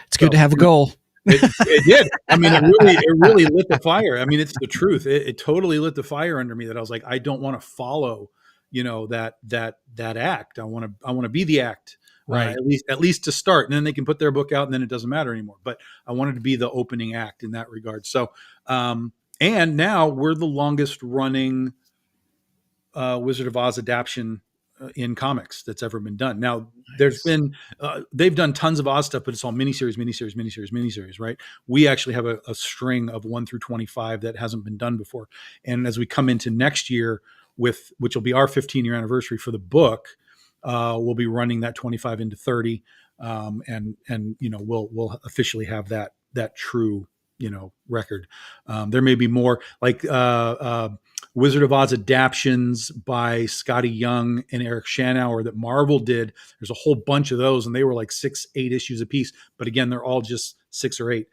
it's good to have a goal. It did. I mean, it really lit the fire. I mean, it's the truth. It totally lit the fire under me, that I was like, I don't want to follow, that act. I want to be the act. Right. At least to start, and then they can put their book out, and then it doesn't matter anymore. But I wanted to be the opening act in that regard. So, and now we're the longest running Wizard of Oz adaptation in comics that's ever been done. Now, there's been they've done tons of Oz stuff, but it's all miniseries, right? We actually have a string of 1 through 25 that hasn't been done before. And as we come into next year, which will be our 15-year anniversary for the book, we'll be running that 25 into 30, and we'll officially have that true record. There may be more like Wizard of Oz adaptions by Scotty Young and Eric Shanauer that Marvel did. There's a whole bunch of those, and they were like 6-8 issues a piece. But again, they're all just 6 or 8.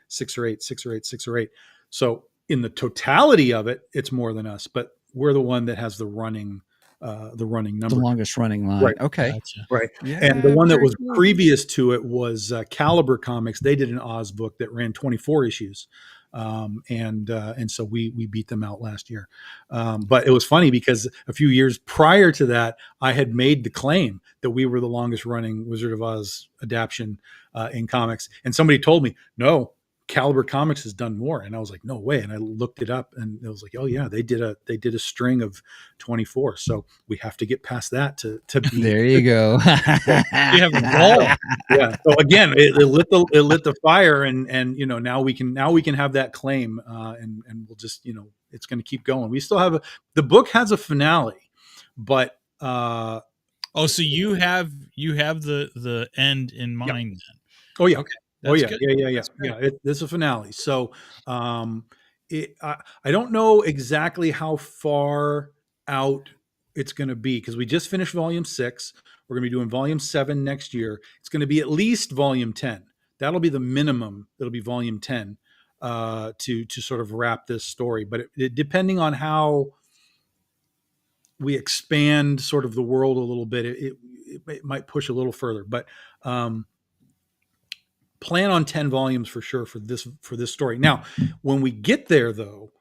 So in the totality of it, it's more than us. But we're the one that has the running number, the longest running line. Right. Okay. Gotcha. Right. Yeah, and the one that was cool. previous to it was Caliber Comics. They did an Oz book that ran 24 issues. And so we beat them out last year. But it was funny because a few years prior to that, I had made the claim that we were the longest running Wizard of Oz adaptation in comics. And somebody told me, no, Caliber Comics has done more. And I was like, no way. And I looked it up, and it was like, oh yeah, they did a string of 24. So we have to get past that to be There you go. You have a goal. Yeah. So again, it lit the fire, and now we can have that claim, and we'll just, it's going to keep going. We still have the book has a finale, but Oh, so you have the end in mind then. oh yeah. Okay. That's That's good. Yeah. There's a finale. So, I don't know exactly how far out it's going to be, because we just finished volume 6. We're going to be doing volume 7 next year. It's going to be at least volume 10. That'll be the minimum. It'll be volume 10 to sort of wrap this story. But it depending on how we expand sort of the world a little bit, it might push a little further. But plan on 10 volumes for sure for this story. Now, when we get there, though,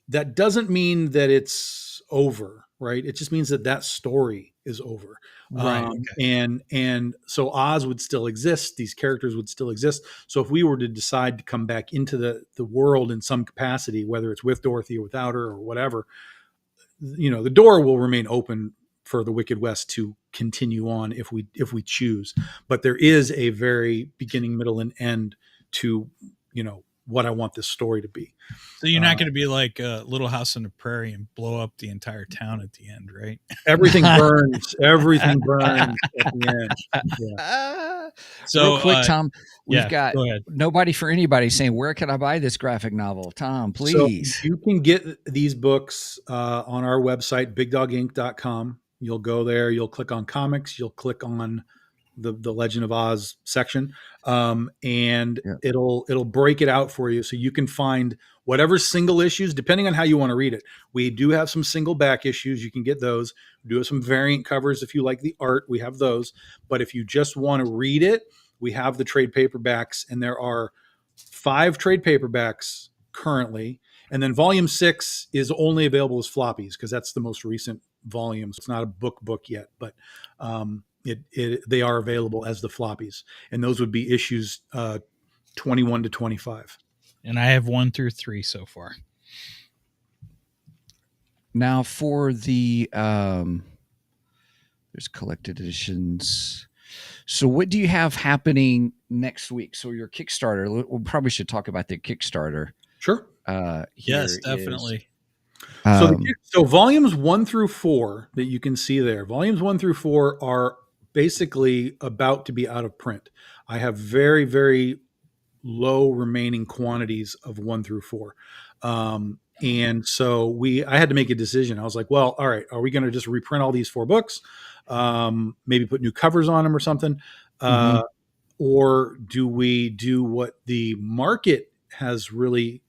that doesn't mean that it's over, right? It just means that story is over. Right. And so Oz would still exist. These characters would still exist. So if we were to decide to come back into the world in some capacity, whether it's with Dorothy or without her or whatever, the door will remain open for the Wicked West to continue on if we choose. But there is a very beginning, middle, and end to what I want this story to be. So you're not going to be like Little House on the Prairie and blow up the entire town at the end, right? Everything burns. Everything burns at the end. Yeah. So real quick, Tom, we've yeah, got go ahead. nobody for anybody saying, where can I buy this graphic novel? Tom, please. So you can get these books on our website, bigdoginc.com. You'll go there. You'll click on comics. You'll click on the Legend of Oz section, and it'll break it out for you, so you can find whatever single issues, depending on how you want to read it. We do have some single back issues. You can get those. We do have some variant covers if you like the art. We have those. But if you just want to read it, we have the trade paperbacks, and there are 5 trade paperbacks currently. And then volume 6 is only available as floppies because that's the most recent volume. So it's not a book yet, but they are available as the floppies, and those would be issues 21 to 25. And I have 1 through 3 so far. Now for the there's collected editions. So what do you have happening next week? So your Kickstarter, we probably should talk about the Kickstarter. Sure. Yes, definitely. So volumes 1 through 4 that you can see there, volumes 1 through 4 are basically about to be out of print. I have very, very low remaining quantities of 1 through 4. And so I had to make a decision. I was like, well, all right, are we going to just reprint all these 4 books? Maybe put new covers on them or something? Or do we do what the market has really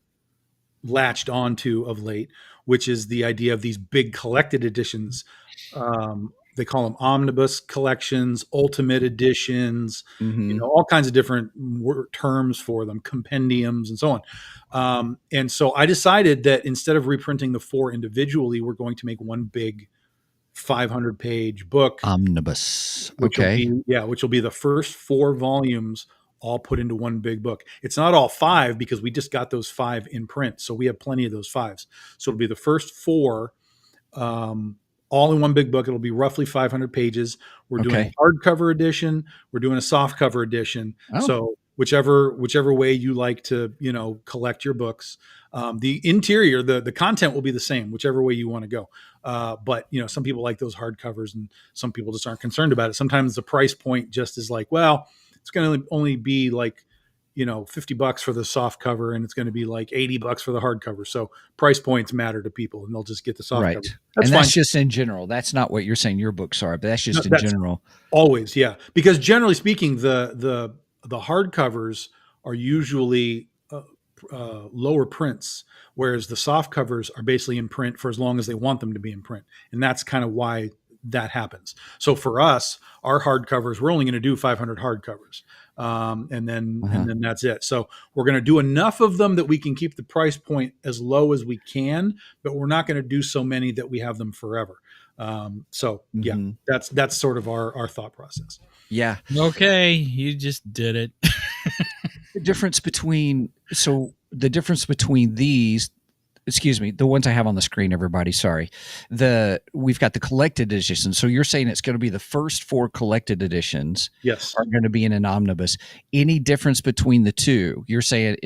latched onto of late, which is the idea of these big collected editions? They call them omnibus collections, ultimate editions, all kinds of different terms for them, compendiums and so on. And so I decided that instead of reprinting the 4 individually, we're going to make one big 500-page book. Omnibus. Which will be the first 4 volumes all put into one big book. It's not all 5 because we just got those 5 in print. So we have plenty of those 5s. So it'll be the first 4 all in one big book. It'll be roughly 500 pages. We're doing a hardcover edition. We're doing a softcover edition. So whichever way you like to, collect your books. The interior, the content will be the same, whichever way you want to go. But some people like those hardcovers and some people just aren't concerned about it. Sometimes the price point just is like, well, it's going to only be like, $50 for the soft cover, and it's going to be like $80 for the hardcover. So price points matter to people, and they'll just get the soft cover. That's just in general. That's not what you're saying your books are, but that's just in general. Always, yeah. Because generally speaking, the hardcovers are usually lower prints, whereas the soft covers are basically in print for as long as they want them to be in print, and that's kind of why that happens. So for us, our hardcovers, we're only going to do 500 hardcovers. And then that's it. So we're going to do enough of them that we can keep the price point as low as we can, but we're not going to do so many that we have them forever. That's sort of our thought process. Yeah. Okay. You just did it. The difference between these, the ones I have on the screen, everybody, sorry. We've got the collected edition. So you're saying it's going to be the first 4 collected editions are going to be in an omnibus. Any difference between the two? You're saying,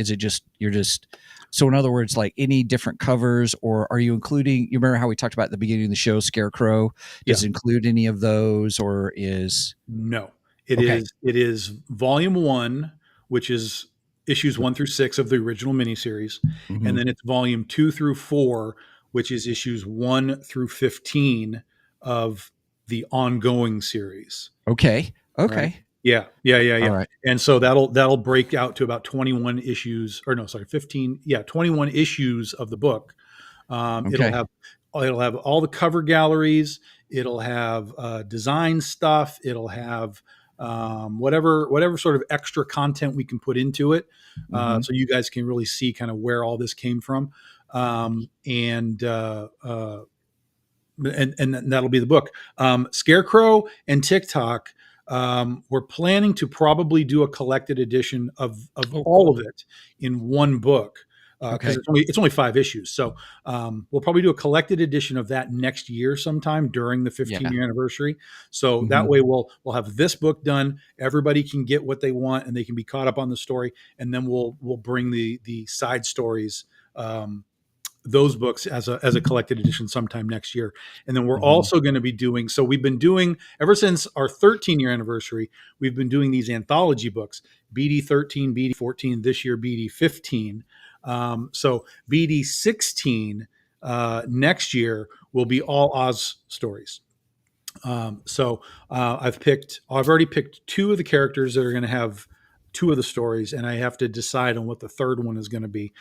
so in other words, like any different covers, or are you including, you remember how we talked about at the beginning of the show, Scarecrow? Does it include any of those, or is? No, it is volume 1, which is issues 1 through 6 of the original miniseries. And then it's volume 2 through 4, which is issues 1 through 15 of the ongoing series. Okay. Right? Yeah. All right. And so that'll break out to about 21 issues, 15. Yeah. 21 issues of the book. It'll have all the cover galleries. It'll have design stuff. It'll have whatever sort of extra content we can put into it. So you guys can really see kind of where all this came from. and that'll be the book. Scarecrow and TikTok. We're planning to probably do a collected edition of all of it in one book, because it's only 5 issues. So we'll probably do a collected edition of that next year sometime during the 15-year anniversary. So that way we'll have this book done. Everybody can get what they want and they can be caught up on the story. And then we'll bring the side stories, those books as a collected edition sometime next year. And then we're also going to be doing, so we've been doing ever since our 13-year anniversary, we've been doing these anthology books, BD 13, BD 14, this year BD 15. So BD 16 next year will be all Oz stories. So I've already picked 2 of the characters that are going to have 2 of the stories, and I have to decide on what the third one is going to be.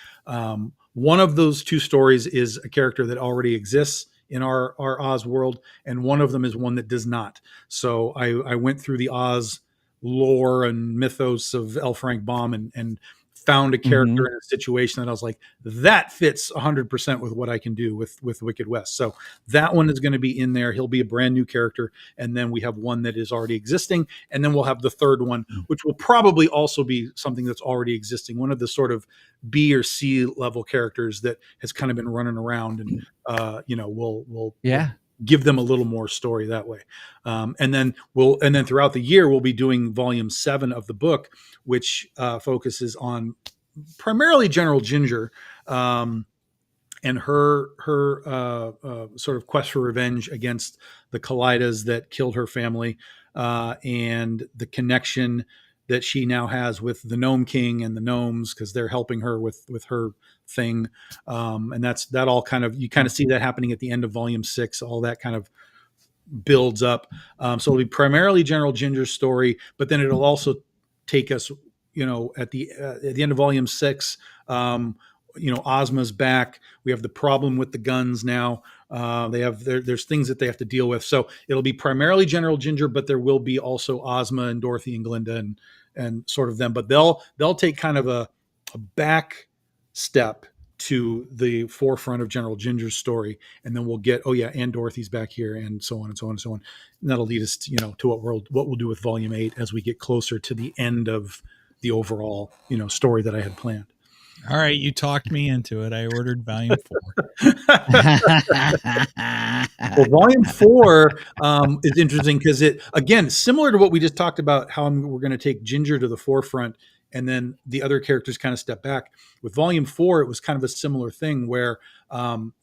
One of those 2 stories is a character that already exists in our Oz world, and one of them is one that does not. So I went through the Oz lore and mythos of L. Frank Baum and found a character in a situation that I was like, that fits 100% with what I can do with Wicked West. So that one is going to be in there. He'll be a brand new character. And then we have one that is already existing. And then we'll have the third one, which will probably also be something that's already existing. One of the sort of B or C level characters that has kind of been running around, and, we'll give them a little more story that way. And then throughout the year, we'll be doing volume 7 of the book, which focuses on primarily General Ginger, and her sort of quest for revenge against the Kallidas that killed her family, and the connection that she now has with the Gnome King and the gnomes, because they're helping her with her thing. And that all kind of, you kind of see that happening at the end of volume 6, all that kind of builds up. So it'll be primarily General Ginger's story, but then it'll also take us, at the end of volume 6, Ozma's back. We have the problem with the guns now. There's things that they have to deal with. So it'll be primarily General Ginger, but there will be also Ozma and Dorothy and Glinda and sort of them. But they'll take kind of a back step to the forefront of General Ginger's story, and then we'll get, and Dorothy's back here, and so on and so on and so on. And that'll lead us to, to what we'll do with volume 8 as we get closer to the end of the overall, story that I had planned. All right, you talked me into it. I ordered volume 4. Well, volume 4 is interesting because it, again, similar to what we just talked about, how we're going to take Ginger to the forefront and then the other characters kind of step back. With volume 4, it was kind of a similar thing where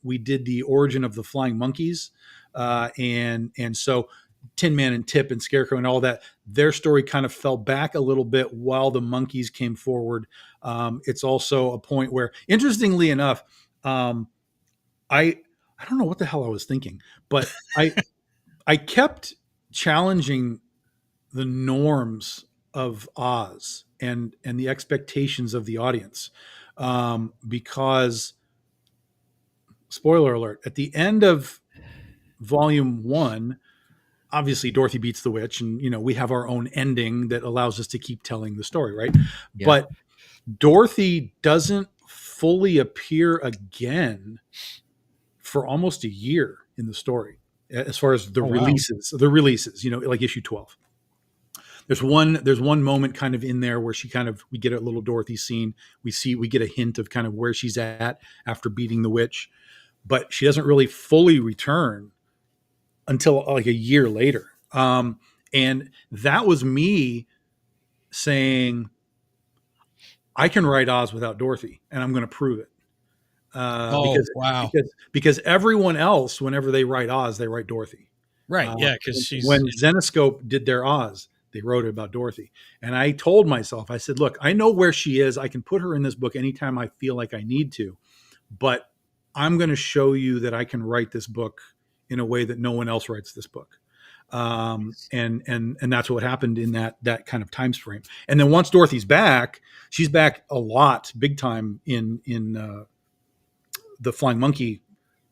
we did the origin of the flying monkeys, and so Tin Man and Tip and Scarecrow and all that, their story kind of fell back a little bit while the monkeys came forward. It's also a point where, interestingly enough, I don't know what the hell I was thinking, but I kept challenging the norms of Oz and the expectations of the audience, because, spoiler alert, at the end of volume 1, obviously Dorothy beats the witch, and we have our own ending that allows us to keep telling the story, right? Yeah. But Dorothy doesn't fully appear again for almost a year in the story, as far as the releases, like issue 12. There's one moment kind of in there where we get a little Dorothy scene. We get a hint of kind of where she's at after beating the witch, but she doesn't really fully return until like a year later. And that was me saying, I can write Oz without Dorothy, and I'm going to prove it. Because everyone else, whenever they write Oz, they write Dorothy. Right. Yeah. Because when Zenescope did their Oz, they wrote it about Dorothy. And I told myself, I said, look, I know where she is. I can put her in this book anytime I feel like I need to, but I'm going to show you that I can write this book in a way that no one else writes this book. And that's what happened in that kind of time frame. And then once Dorothy's back, she's back a lot, big time in the Flying Monkey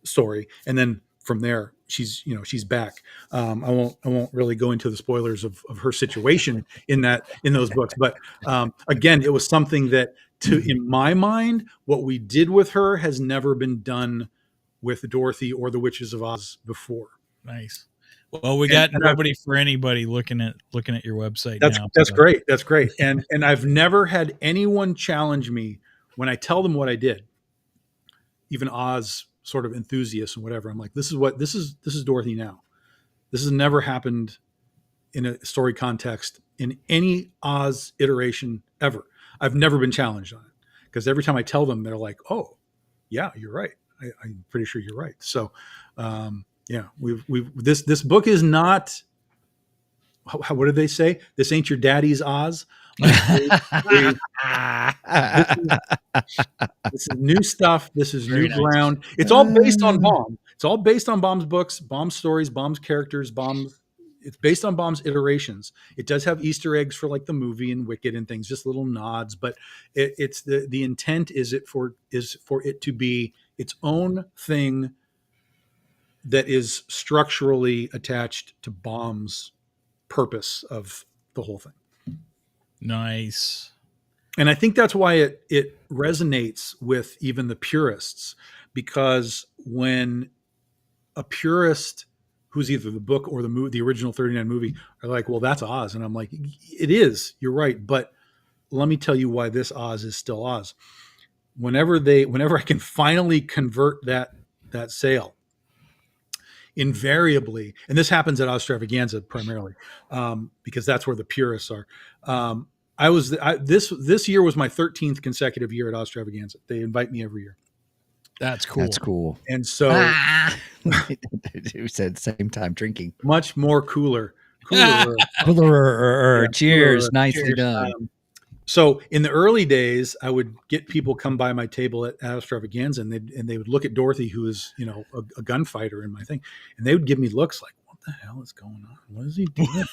story. And then from there, she's back. I won't really go into the spoilers of her situation in those books. But again, it was something that in my mind, what we did with her has never been done with Dorothy or the Witches of Oz before. Nice. Well, we got nobody for anybody looking at your website now. That's great. That's great. And I've never had anyone challenge me when I tell them what I did. Even Oz sort of enthusiasts and whatever. I'm like, this is Dorothy now. This has never happened in a story context in any Oz iteration ever. I've never been challenged on it because every time I tell them, they're like, "Oh, yeah, you're right. I'm pretty sure you're right." So, yeah, this book is not. What did they say? This ain't your daddy's Oz. This is new stuff. This is Very new ground. It's all based on Baum. It's all based on Baum's books, Baum's stories, Baum's characters, It's based on Baum's iterations. It does have Easter eggs for like the movie and Wicked and things, just little nods. But it's the intent is for it to be its own thing that is structurally attached to Baum's purpose of the whole thing. Nice. And I think that's why it resonates with even the purists, because when a purist who's either the book or the original 39 movie are like, well, that's Oz. And I'm like, it is, you're right. But let me tell you why this Oz is still Oz. Whenever I can finally convert that sale, invariably, and this happens at Ostravaganza primarily, because that's where the purists are. This year was my 13th consecutive year at Ostravaganza. They invite me every year. That's cool. That's cool. And so who said same time drinking? much more cooler. Cheers. Nicely done. So in the early days, I would get people come by my table at Ostravaganza, and they would look at Dorothy, who is, a gunfighter in my thing, and they would give me looks like, "What the hell is going on? What is he doing?"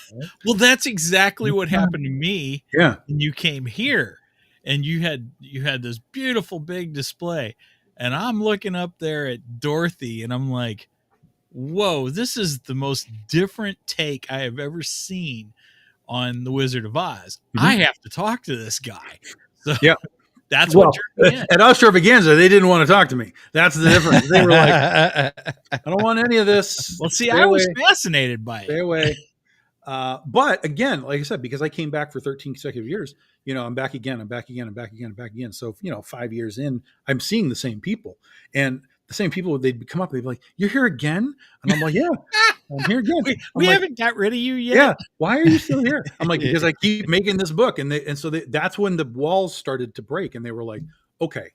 Well, that's exactly what happened to me. Yeah. When you came here, and you had this beautiful big display, and I'm looking up there at Dorothy, and I'm like, "Whoa, this is the most different take I have ever seen on The Wizard of Oz. Mm-hmm. I have to talk to this guy." So yeah, that's what you're in. At Ostravaganza, they didn't want to talk to me. That's the difference. They were like, "I don't want any of this." Well, see, I was fascinated by it. Stay away. But again, like I said, because I came back for 13 consecutive years, I'm back again. So, 5 years in, I'm seeing the same people, and the same people, they'd come up, they'd be like, "You're here again?" And I'm like, "Yeah, I'm here again." We haven't got rid of you yet. Yeah. Why are you still here? I'm like, because I keep making this book. So that's when the walls started to break, and they were like, "Okay,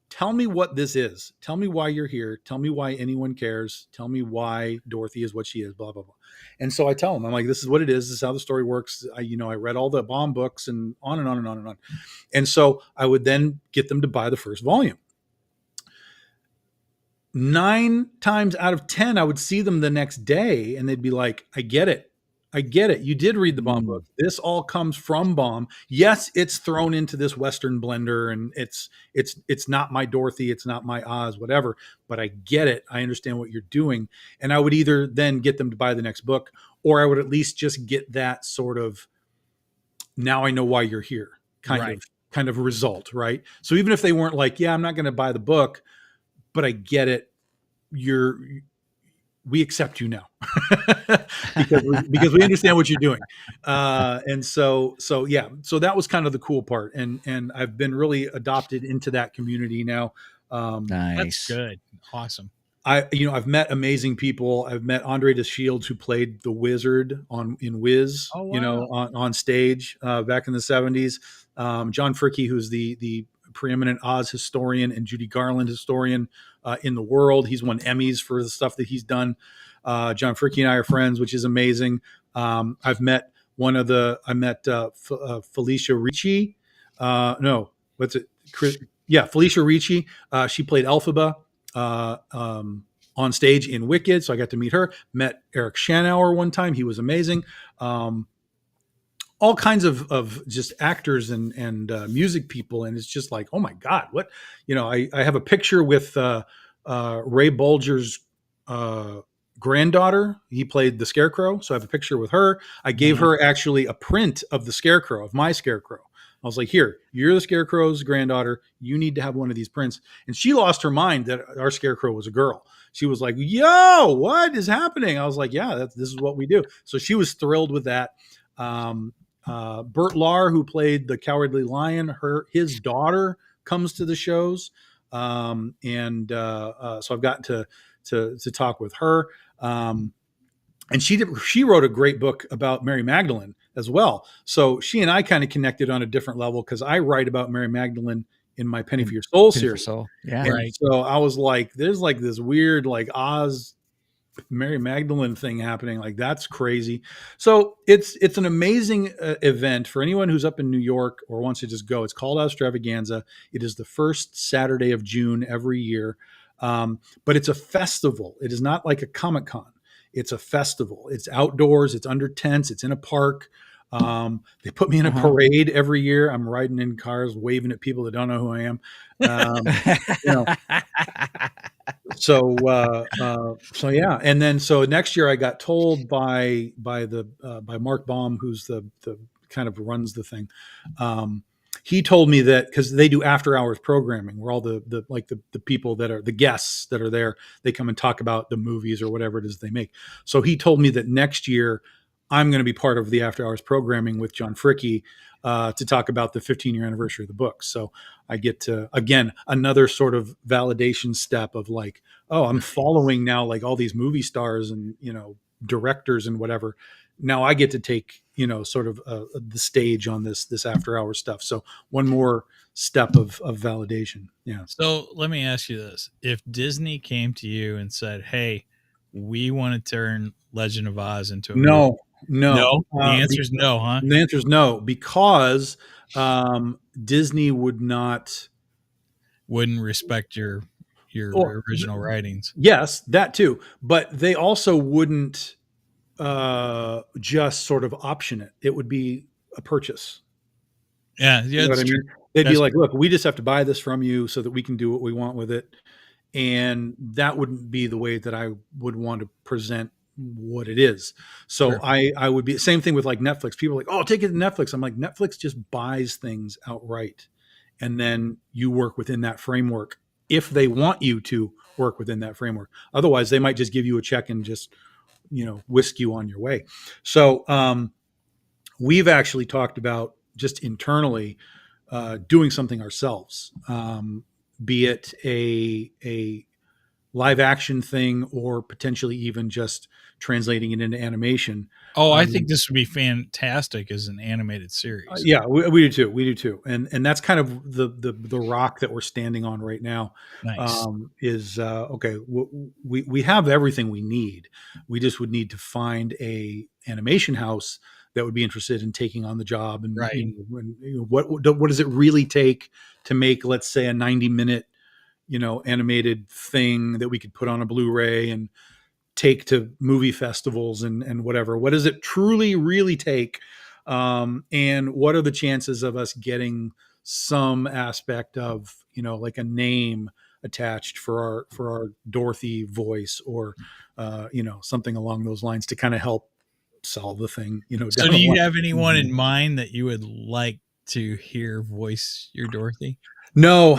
tell me what this is. Tell me why you're here. Tell me why anyone cares. Tell me why Dorothy is what she is, blah, blah, blah." And so I tell them, I'm like, "This is what it is. This is how the story works." I read all the Baum books and on and on and on and on. And so I would then get them to buy the first volume. 9 times out of 10, I would see them the next day, and they'd be like, "I get it. You did read the Baum book. This all comes from Baum. Yes, it's thrown into this Western blender, and it's not my Dorothy, it's not my Oz, whatever. But I get it. I understand what you're doing." And I would either then get them to buy the next book, or I would at least just get that sort of, now I know why you're here kind of result, right? So even if they weren't like, "Yeah, I'm not going to buy the book, but I get it. We accept you now because we understand what you're doing." And so that was kind of the cool part. And I've been really adopted into that community now. Nice. That's good. Awesome. I've met amazing people. I've met Andre DeShields, who played the Wizard in Wiz, Oh, wow. on stage back in the 70s. John Fricke, who's the preeminent Oz historian and Judy Garland historian in the world. He's won Emmys for the stuff that he's done. John Fricke and I are friends, which is amazing. I've met Felicia Ricci. Felicia Ricci. She played Elphaba on stage in Wicked, so I got to meet her. Met Eric Schanauer one time. He was amazing. All kinds of just actors and music people. And it's just like, oh my God, what, I have a picture with Ray Bolger's granddaughter. He played the Scarecrow. So I have a picture with her. I gave her actually a print of the Scarecrow, of my Scarecrow. I was like, here, you're the Scarecrow's granddaughter. You need to have one of these prints. And she lost her mind that our Scarecrow was a girl. She was like, yo, what is happening? I was like, yeah, this is what we do. So she was thrilled with that. Bert Lahr, who played the Cowardly Lion, his daughter comes to the shows. So I've gotten to talk with her. And she wrote a great book about Mary Magdalene as well. So she and I kind of connected on a different level because I write about Mary Magdalene in my Penny for Your Soul Penny for series. Soul. Yeah. And Right. so I was like, there's like this weird like Oz Mary Magdalene thing happening. Like that's crazy. So it's an amazing event for anyone who's up in New York or wants to just go. It's called Extravaganza. It is the first Saturday of June every year. But it's a festival. It is not like a Comic-Con. It's a festival. It's outdoors. It's under tents. It's in a park. They put me in a parade every year. I'm riding in cars, waving at people that don't know who I am. You know, so yeah. And then so next year I got told by Mark Baum, who's the kind of runs the thing. He told me that because they do after hours programming where all the people that are the guests that are there, they come and talk about the movies or whatever it is they make. So he told me that next year I'm going to be part of the after hours programming with John Fricke to talk about the 15-year anniversary of the book. So I get to, again, another sort of validation step of like, oh, I'm following now like all these movie stars and, directors and whatever. Now I get to take, sort of the stage on this after hours stuff. So one more step of validation. Yeah. So let me ask you this. If Disney came to you and said, hey, we want to turn Legend of Oz into a movie. No. No? The answer is no, huh? The answer is no, because Disney wouldn't respect your original writings. Yes, that too. But they also wouldn't just sort of option it. It would be a purchase. Yeah. You know what I mean? They'd be like, look, we just have to buy this from you so that we can do what we want with it. And that wouldn't be the way that I would want to present what it is. So Sure. I would be same thing with like Netflix. People are like, oh, take it to Netflix. I'm like, Netflix just buys things outright. And then you work within that framework if they want you to work within that framework. Otherwise, they might just give you a check and just, whisk you on your way. So we've actually talked about just internally doing something ourselves, be it a live action thing or potentially even just translating it into animation. Oh, I think this would be fantastic as an animated series. Yeah, we do too. We do too. And that's kind of the rock that we're standing on right now. Nice. Okay. We have everything we need. We just would need to find a animation house that would be interested in taking on the job. And, Right. What does it really take to make, let's say, a 90-minute, animated thing that we could put on a Blu-ray and take to movie festivals and whatever. What does it truly really take? And what are the chances of us getting some aspect of, like a name attached for our Dorothy voice or, something along those lines to kind of help solve the thing, So do you have anyone in mind that you would like to hear voice your Dorothy? No,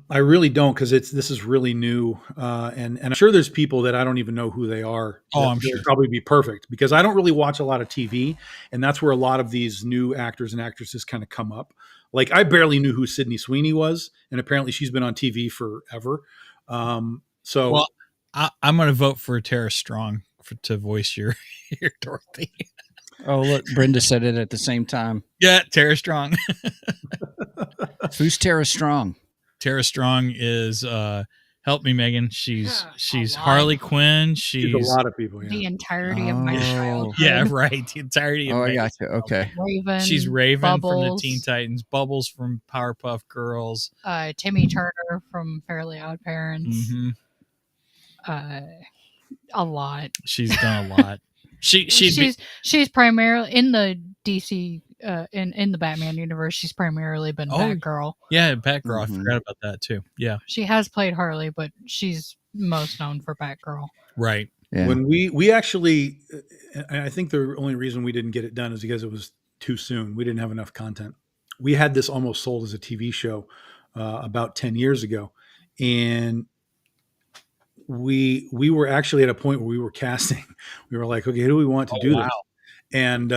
I really don't, because this is really new, and I'm sure there's people that I don't even know who they are. Oh, I'm that sure. would probably be perfect, because I don't really watch a lot of TV, and that's where a lot of these new actors and actresses kind of come up. Like I barely knew who Sydney Sweeney was, and apparently she's been on TV forever. Well, I'm going to vote for Tara Strong to voice your Dorothy. Oh, look, Brenda said it at the same time. Yeah, Tara Strong. Who's Tara Strong? Tara Strong is help me, Megan. She's lot. Harley Quinn. She's a lot of people. The Yeah. entirety of my childhood. Yeah, right. The entirety of Oh, I Megan. got you. Okay. Raven. She's Raven from the Bubbles, Teen Titans, Bubbles from Powerpuff Girls. Timmy Turner from Fairly Odd Parents. Mm-hmm. A lot. She's done a lot. She's primarily in the DC in the Batman universe. She's primarily been Batgirl. Yeah, Batgirl. Mhm. I forgot about that too. Yeah, She has played Harley, but she's most known for Batgirl. right. Yeah. When we actually, I think the only reason we didn't get it done is because it was too soon. We didn't have enough content. we had this almost sold as a TV show about 10 years ago. And we were actually at a point where we were casting. We were like, okay, who do we want to Oh, do wow. this? And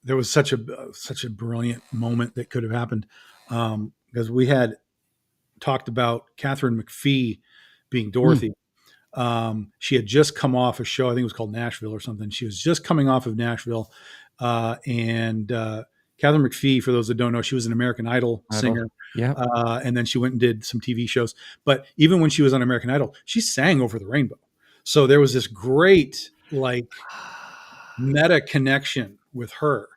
there was such a brilliant moment that could have happened, because we had talked about Catherine McPhee being Dorothy. She had just come off a show, I think it was called Nashville or something. She was just coming off of Nashville, and Catherine McPhee, for those that don't know, she was an American Idol singer. Yeah. And then she went and did some TV shows. But even when she was on American Idol, she sang Over the Rainbow. So there was this great like meta connection with her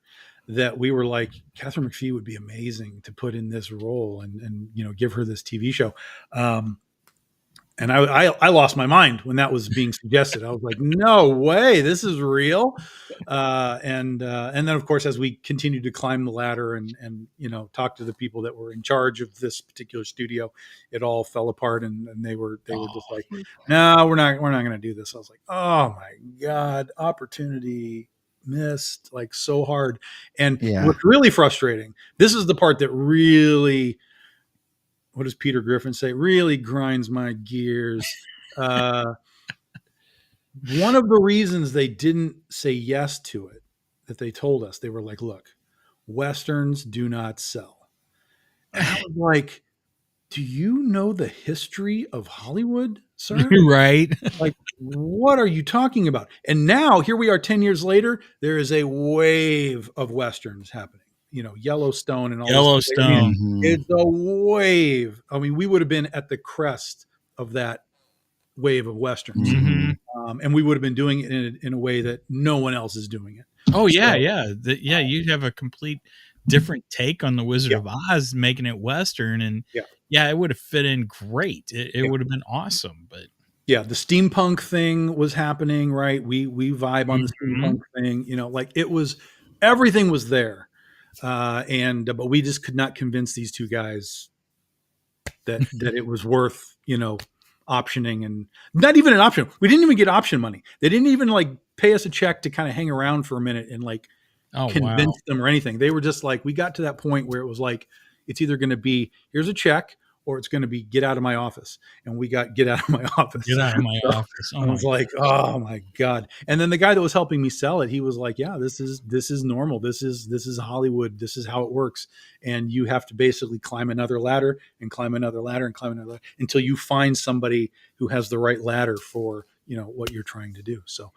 that we were like, Catherine McPhee would be amazing to put in this role and give her this TV show. And I lost my mind when that was being suggested. I was like, no way, this is real. And then of course, as we continued to climb the ladder and talk to the people that were in charge of this particular studio, it all fell apart, and they were just like, no, we're not going to do this. I was like, oh my God, opportunity missed, like so hard. And what's really frustrating, this is the part that really, what does Peter Griffin say? Really grinds my gears. One of the reasons they didn't say yes to it, that they told us, they were like, look, Westerns do not sell. And I was like, do you know the history of Hollywood, sir? Right. Like, what are you talking about? And now here we are 10 years later, there is a wave of Westerns happening. Yellowstone and all Yellowstone. This. I mean, it's a wave. I mean, we would have been at the crest of that wave of Westerns. And we would have been doing it in a way that no one else is doing it. Oh, yeah, yeah. You'd have a complete different take on the Wizard of Oz, making it Western. And it would have fit in great. It would have been awesome. But yeah, the steampunk thing was happening, right? We vibe on the steampunk thing, like it was, everything was there. But we just could not convince these two guys that it was worth, optioning, and not even an option. We didn't even get option money. They didn't even like pay us a check to kind of hang around for a minute and like convince them or anything. They were just like, we got to that point where it was like, it's either going to be, here's a check, or it's going to be get out of my office. And we got get out of my office. Get out of my office. I was like, oh my God. And then the guy that was helping me sell it, he was like, yeah, this is normal. This is Hollywood. This is how it works. And you have to basically climb another ladder and climb another ladder and climb another ladder until you find somebody who has the right ladder for, what you're trying to do. So,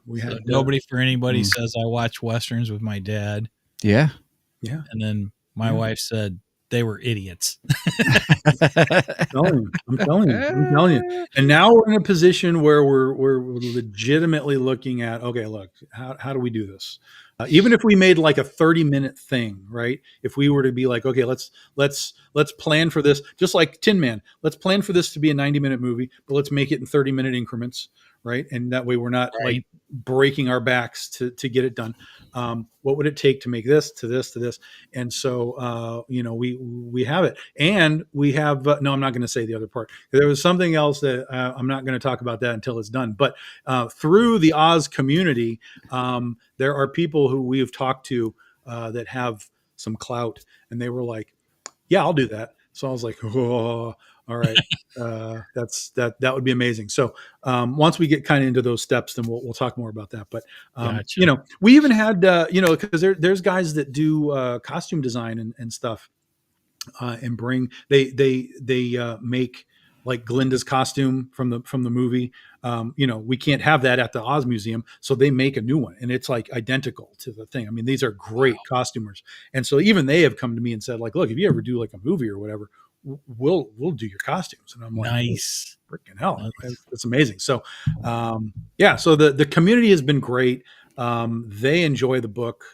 we had nobody for anybody says I watch Westerns with my dad. Yeah. Yeah. And then my wife said they were idiots. I'm telling you. And now we're in a position where we're legitimately looking at, okay, look, how do we do this? Even if we made like a 30-minute thing, right? If we were to be like, okay, let's plan for this, just like Tin Man, let's plan for this to be a 90-minute movie, but let's make it in 30-minute increments, right? And that way we're not like breaking our backs to get it done. What would it take to make this to this to this? And so we have it, and we have no, I'm not going to say the other part. There was something else that I'm not going to talk about that until it's done. But through the Oz community, there are people who we have talked to that have some clout, and they were like, yeah, I'll do that. So I was like, oh, all right. That would be amazing. So once we get kind of into those steps, then we'll talk more about that. But gotcha. we even had because there's guys that do costume design and stuff, and bring they make like Glinda's costume from the movie. We can't have that at the Oz Museum, so they make a new one, and it's like identical to the thing. I mean, these are great costumers, and so even they have come to me and said, like, look, if you ever do like a movie or whatever, we'll do your costumes. And I'm like, nice, freaking hell, it's amazing. So so the community has been great. They enjoy the book.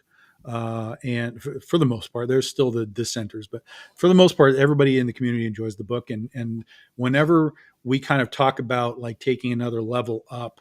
And for the most part, there's still the dissenters, but for the most part, everybody in the community enjoys the book. And whenever we kind of talk about like taking another level up,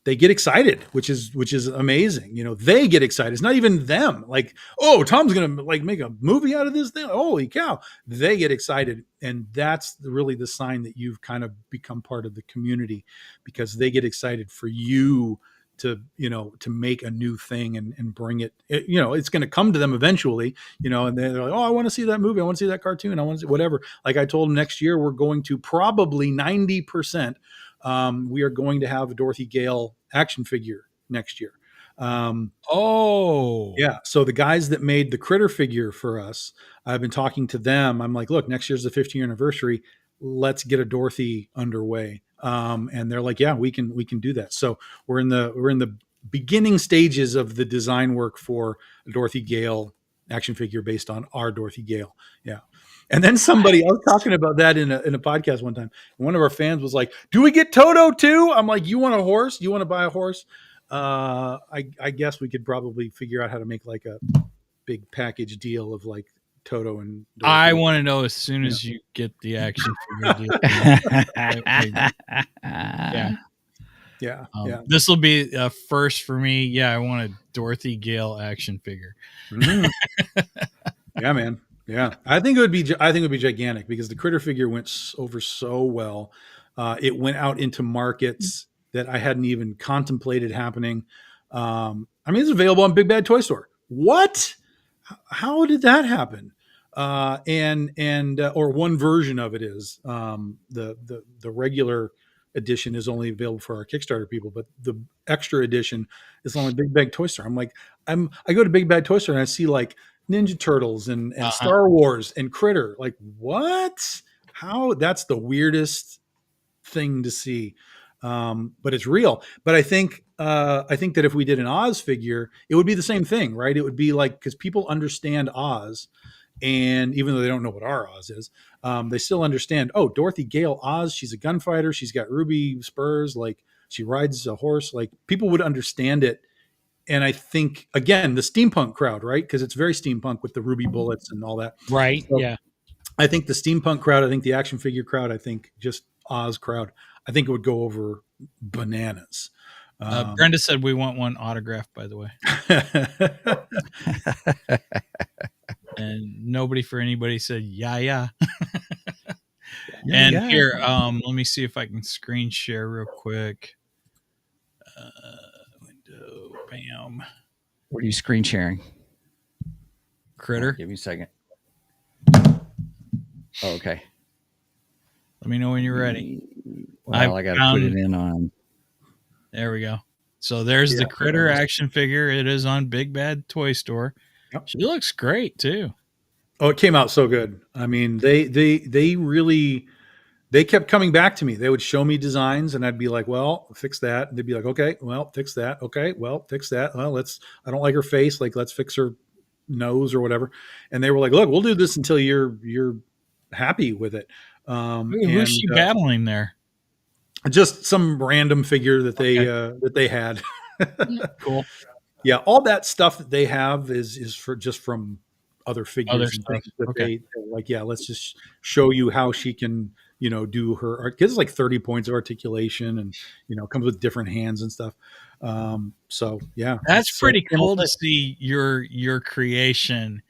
they get excited, which is amazing. They get excited. It's not even them like, oh, Tom's going to like make a movie out of this thing. Holy cow. They get excited. And that's really the sign that you've kind of become part of the community, because they get excited for you to make a new thing and bring it, it's going to come to them eventually, and they're like, oh, I want to see that movie. I want to see that cartoon. I want to see whatever. Like I told them next year, we're going to probably 90%. We are going to have a Dorothy Gale action figure next year. Oh, Yeah. So the guys that made the Critter figure for us, I've been talking to them. I'm like, look, next year's the 50th anniversary. Let's get a Dorothy underway. And they're like, yeah, we can do that. So we're in the beginning stages of the design work for a Dorothy Gale action figure based on our Dorothy Gale. Yeah. And then I was talking about that in a podcast one time. And one of our fans was like, do we get Toto too? I'm like, you want a horse? You want to buy a horse? I guess we could probably figure out how to make like a big package deal of like Toto and Dorothy. I want to know as soon as you get the action figure deal. Yeah. Yeah. This will be a first for me. Yeah, I want a Dorothy Gale action figure. Mhm. Yeah, man. Yeah, I think it would be gigantic because the Critter figure went over so well. It went out into markets that I hadn't even contemplated happening. I mean, it's available on Big Bad Toy Store. What? How did that happen? Or one version of it is the regular edition is only available for our Kickstarter people, but the extra edition is only Big Bad Toy Store. I go to Big Bad Toy Store and I see like Ninja Turtles and Star Wars and Critter. Like, what? How? That's the weirdest thing to see. But it's real. But I think that if we did an Oz figure, it would be the same thing, right? It would be like, because people understand Oz, and even though they don't know what our Oz is, they still understand. Oh, Dorothy Gale Oz. She's a gunfighter. She's got ruby spurs. Like she rides a horse. Like people would understand it. And I think, again, the steampunk crowd, right? Because it's very steampunk with the ruby bullets and all that. Right. So yeah. I think the steampunk crowd, I think the action figure crowd, I think just Oz crowd, I think it would go over bananas. Brenda said we want one autographed, by the way. And nobody for anybody said, yeah. And here, let me see if I can screen share real quick. Window, bam. What are you screen sharing? Critter. Give me a second. Oh, okay. Let me know when you're ready. Well, I got to put it in on. There we go. So there's the Critter action figure. It is on Big Bad Toy Store. Yep. She looks great too. Oh, it came out so good. I mean, they really kept coming back to me. They would show me designs and I'd be like, well, fix that. And they'd be like, okay, well, fix that. Okay, well, fix that. Well, I don't like her face. Like, let's fix her nose or whatever. And they were like, look, we'll do this until you're happy with it. Who's she battling there? Just some random figure that they had. Cool. Yeah, all that stuff that they have is for just from other figures and things that they're like, yeah, let's just show you how she can, do her art. Because it's like 30 points of articulation and, comes with different hands and stuff. So yeah. That's pretty cool to see your creation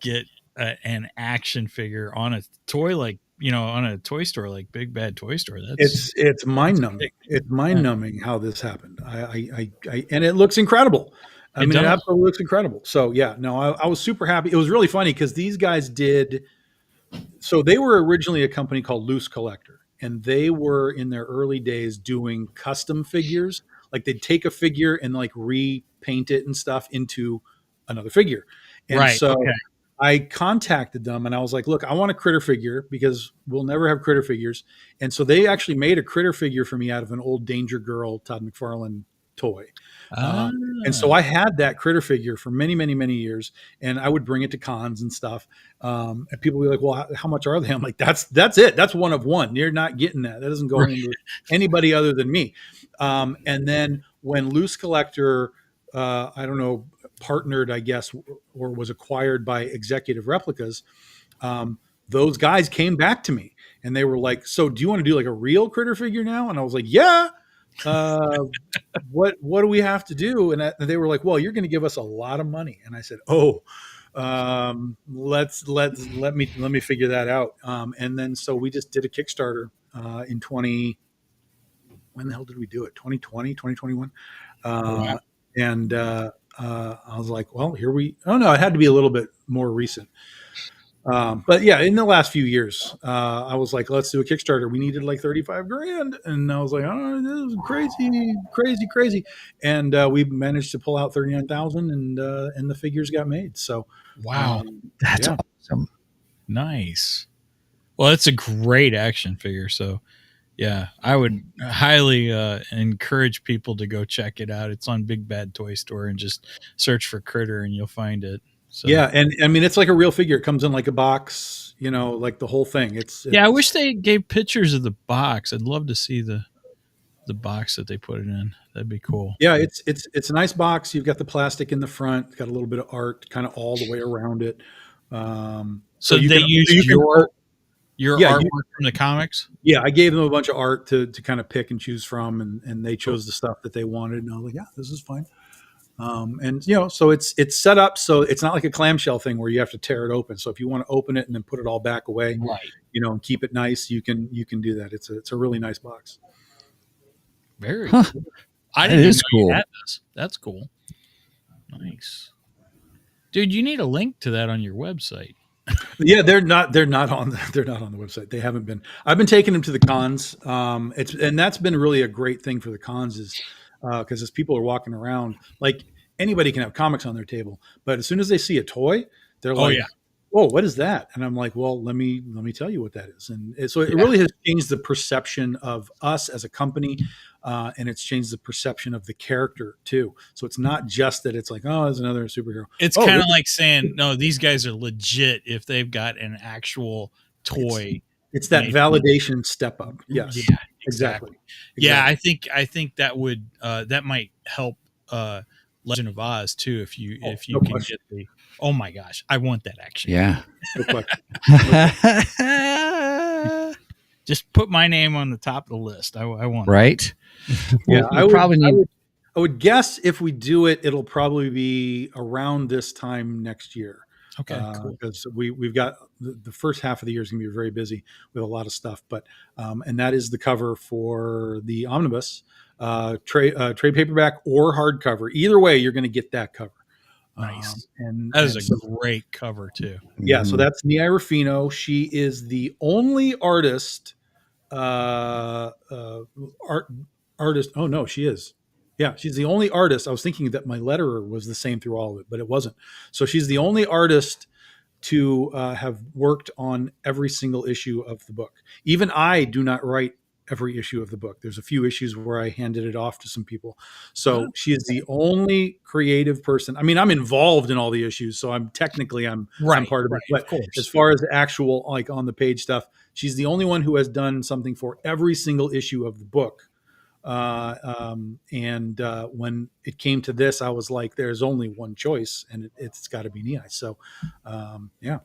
get an action figure on a toy like, on a toy store like Big Bad Toy Store. It's mind numbing. It's mind numbing how this happened. I and it looks incredible. It absolutely looks incredible. So yeah, no, I was super happy. It was really funny because these guys they were originally a company called Loose Collector, and they were in their early days doing custom figures. Like they'd take a figure and like repaint it and stuff into another figure. And I contacted them and I was like, look, I want a Critter figure because we'll never have Critter figures. And so they actually made a Critter figure for me out of an old Danger Girl Todd McFarlane toy. And so I had that Critter figure for many, many, many years, and I would bring it to cons and stuff. And people would be like, well, how much are they? I'm like, that's it. That's one of one. You're not getting that. That doesn't go into anybody other than me. And then when Loose Collector, I don't know, partnered, I guess, or was acquired by Executive Replicas, those guys came back to me and they were like, so do you want to do like a real Critter figure now? And I was like, yeah. What do we have to do? And they were like, well, you're going to give us a lot of money. And I said, let me figure that out. And then, so we just did a Kickstarter, in when the hell did we do it? 2020, 2021. Oh, wow. And I was like, well, here we. Oh no, it had to be a little bit more recent. But yeah, in the last few years, I was like, let's do a Kickstarter. We needed like 35 grand. And I was like, oh, this is crazy, crazy, crazy. And we managed to pull out 39,000 and the figures got made. So, Wow. That's yeah. awesome. Nice. Well, it's a great action figure. So, yeah, I would highly encourage people to go check it out. It's on Big Bad Toy Store and just search for Critter and you'll find it. So, Yeah. And I mean, it's like a real figure. It comes in like a box, like the whole thing. yeah, I wish they gave pictures of the box. I'd love to see the box that they put it in. That'd be cool. Yeah, it's a nice box. You've got the plastic in the front. It's got a little bit of art kind of all the way around it. So you they can- used you can- your Yeah, artwork from the comics? Yeah, I gave them a bunch of art to kind of pick and choose from, and they chose the stuff that they wanted. And I was like, yeah, this is fine. And so it's set up so it's not like a clamshell thing where you have to tear it open. So if you want to open it and then put it all back away, Right. and keep it nice, you can do that. It's a really nice box. Very Huh. cool. I That didn't is know you cool. had this. That's cool. Nice. Dude, you need a link to that on your website. Yeah, they're not on the website. They haven't been. I've been taking them to the cons. And that's been really a great thing for the cons is because as people are walking around, like anybody can have comics on their table, but as soon as they see a toy, they're like, yeah. "Oh, what is that?" And I'm like, "Well, let me tell you what that is." And so it really has changed the perception of us as a company, and it's changed the perception of the character too. So it's not just that it's like, "Oh, there's another superhero." It's Oh, kind of this- like saying, no, these guys are legit if they've got an actual toy. It's that made. validation step up. Yes, Yeah, exactly. Yeah, I think that would that might help Legend of Oz too if you no can question. get the. Oh my gosh, I want that action. Yeah. No question. Just put my name on the top of the list. I want it. Right. Yeah, I probably need. I would guess if we do it, it'll probably be around this time next year. Okay, cool. Because we've got the first half of the year is going to be very busy with a lot of stuff. But and that is the cover for the omnibus trade paperback or hardcover. Either way, you're going to get that cover. Nice. And That is and a so- great cover too. yeah. So Mhm. that's Nia Rufino. She is the only artist. Artist. Oh no, she is. Yeah, she's the only artist. I was thinking that my letterer was the same through all of it, but it wasn't. So she's the only artist to have worked on every single issue of the book. Even I do not write every issue of the book. There's a few issues where I handed it off to some people. So she is the only creative person. I mean, I'm involved in all the issues, so I'm part of it. But of course. as far as the actual like on the page stuff, she's the only one who has done something for every single issue of the book. When it came to this, I was like, there's only one choice, and it's got to be Nia. So, yeah.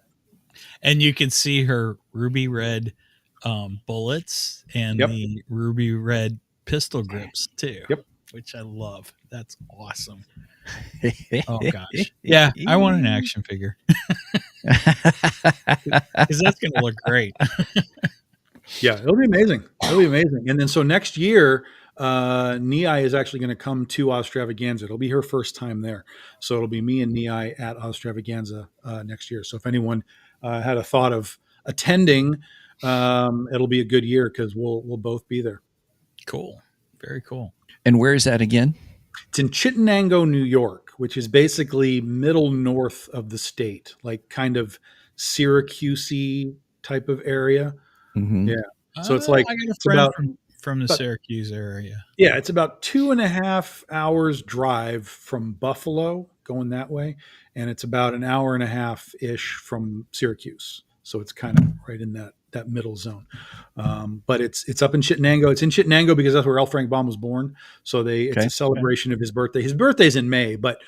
And you can see her ruby red bullets and Yep. the ruby red pistol grips too. Yep. Which I love. That's awesome. Oh gosh. Yeah, I want an action figure. Because that's gonna look great. Yeah, it'll be amazing. It'll be amazing. And then so next year, Nia is actually going to come to Ostravaganza. It'll be her first time there. So it'll be me and Nia at Ostravaganza next year. So if anyone had a thought of attending, it'll be a good year because we'll both be there. Cool. Very cool. And where is that again? It's in Chittenango, New York, which is basically middle north of the state, like kind of Syracuse type of area. Mhm. Yeah. So it's like I got a it's friend about from the about- Syracuse area. Yeah, it's about 2.5 hours drive from Buffalo going that way, and it's about an hour and a half ish from Syracuse. So it's kind of right in that middle zone. But it's up in Chittenango. It's in Chittenango because that's where L. Frank Baum was born. So it's Okay. a celebration of his birthday. His birthday's in May, but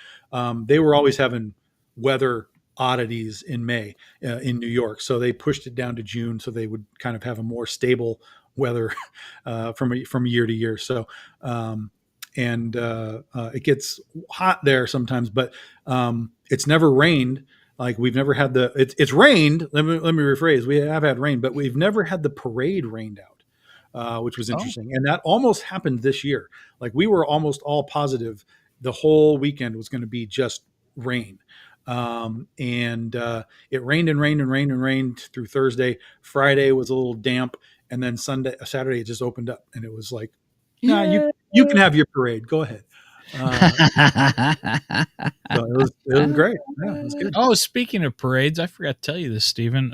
they were always having weather oddities in May in New York. So they pushed it down to June so they would kind of have a more stable weather from year to year. So it gets hot there sometimes, but it's never rained. Like we've never had it's rained. Let me rephrase. We have had rain, but we've never had the parade rained out. which was interesting. And that almost happened this year. Like we were almost all positive the whole weekend was going to be just rain. And it rained and rained and rained and rained through Thursday. Friday was a little damp. And then Saturday, it just opened up and it was like, nah, you can have your parade. Go ahead. So it was great. Yeah, it was good. Oh, speaking of parades, I forgot to tell you this, Stephen.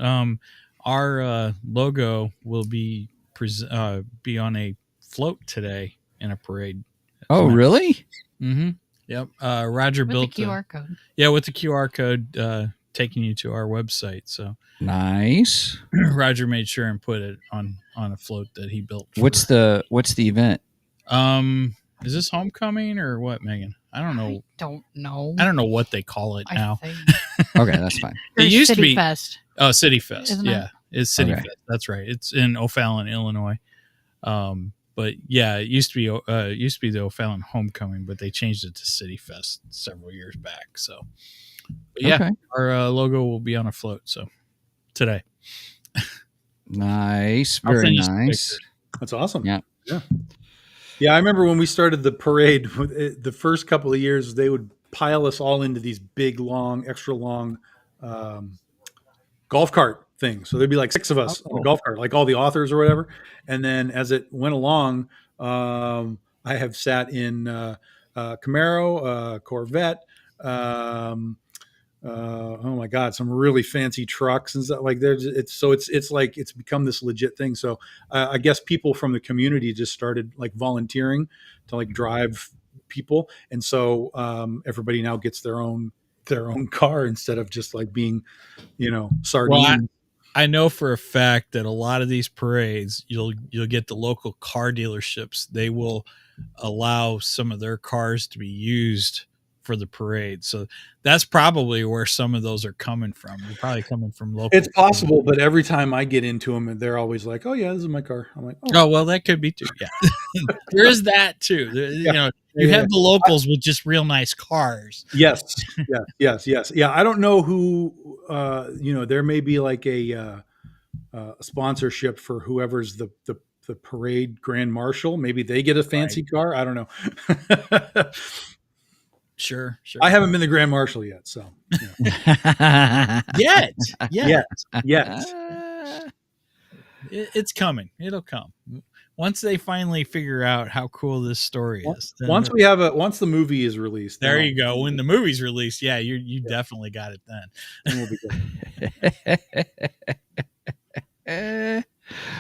Our logo will be on a float today in a parade. Oh, really? Mm-hmm. Yep. Roger With built the QR code. Yeah, with the QR code taking you to our website. So nice. Roger made sure and put it on a float that he built. What's the event? Is this homecoming or what, Megan? I don't know. I don't know what they call it now. Okay, that's fine. It used City to be Fest. Oh, City Fest. Isn't Yeah, it's City Okay. Fest. That's right. It's in O'Fallon, Illinois. But yeah, it used to be the O'Fallon Homecoming, but they changed it to City Fest several years back. So, but yeah, Okay. our logo will be on a float. So today. Nice. I'll Very send you some nice. pictures. That's awesome. Yeah. Yeah, I remember when we started the parade, the first couple of years, they would pile us all into these big, long, extra long golf cart things. So there'd be like 6 of us on the golf cart, like all the authors or whatever. And then as it went along, I have sat in Camaro, Corvette, oh my God, some really fancy trucks and stuff like it's like it's become this legit thing. So I guess people from the community just started like volunteering to like drive people, and so everybody now gets their own car instead of just like being, sardine. Well, I know for a fact that a lot of these parades, you'll get the local car dealerships. They will allow some of their cars to be used for the parade. So that's probably where some of those are coming from. They're probably coming from local. It's possible, but every time I get into them, they're always like, "Oh yeah, this is my car." I'm like, "Oh, well, that could be too." Yeah, there is that too. You have the locals with just real nice cars. Yes. Yeah, I don't know who. There may be like a sponsorship for whoever's the parade grand marshal. Maybe they get a fancy car. I don't know. Sure. I haven't been the grand marshal yet, so yet. It's coming. It'll come once they finally figure out how cool this story is. Once the movie is released, there you go. When the movie's released, you definitely got it then. Then we'll be good.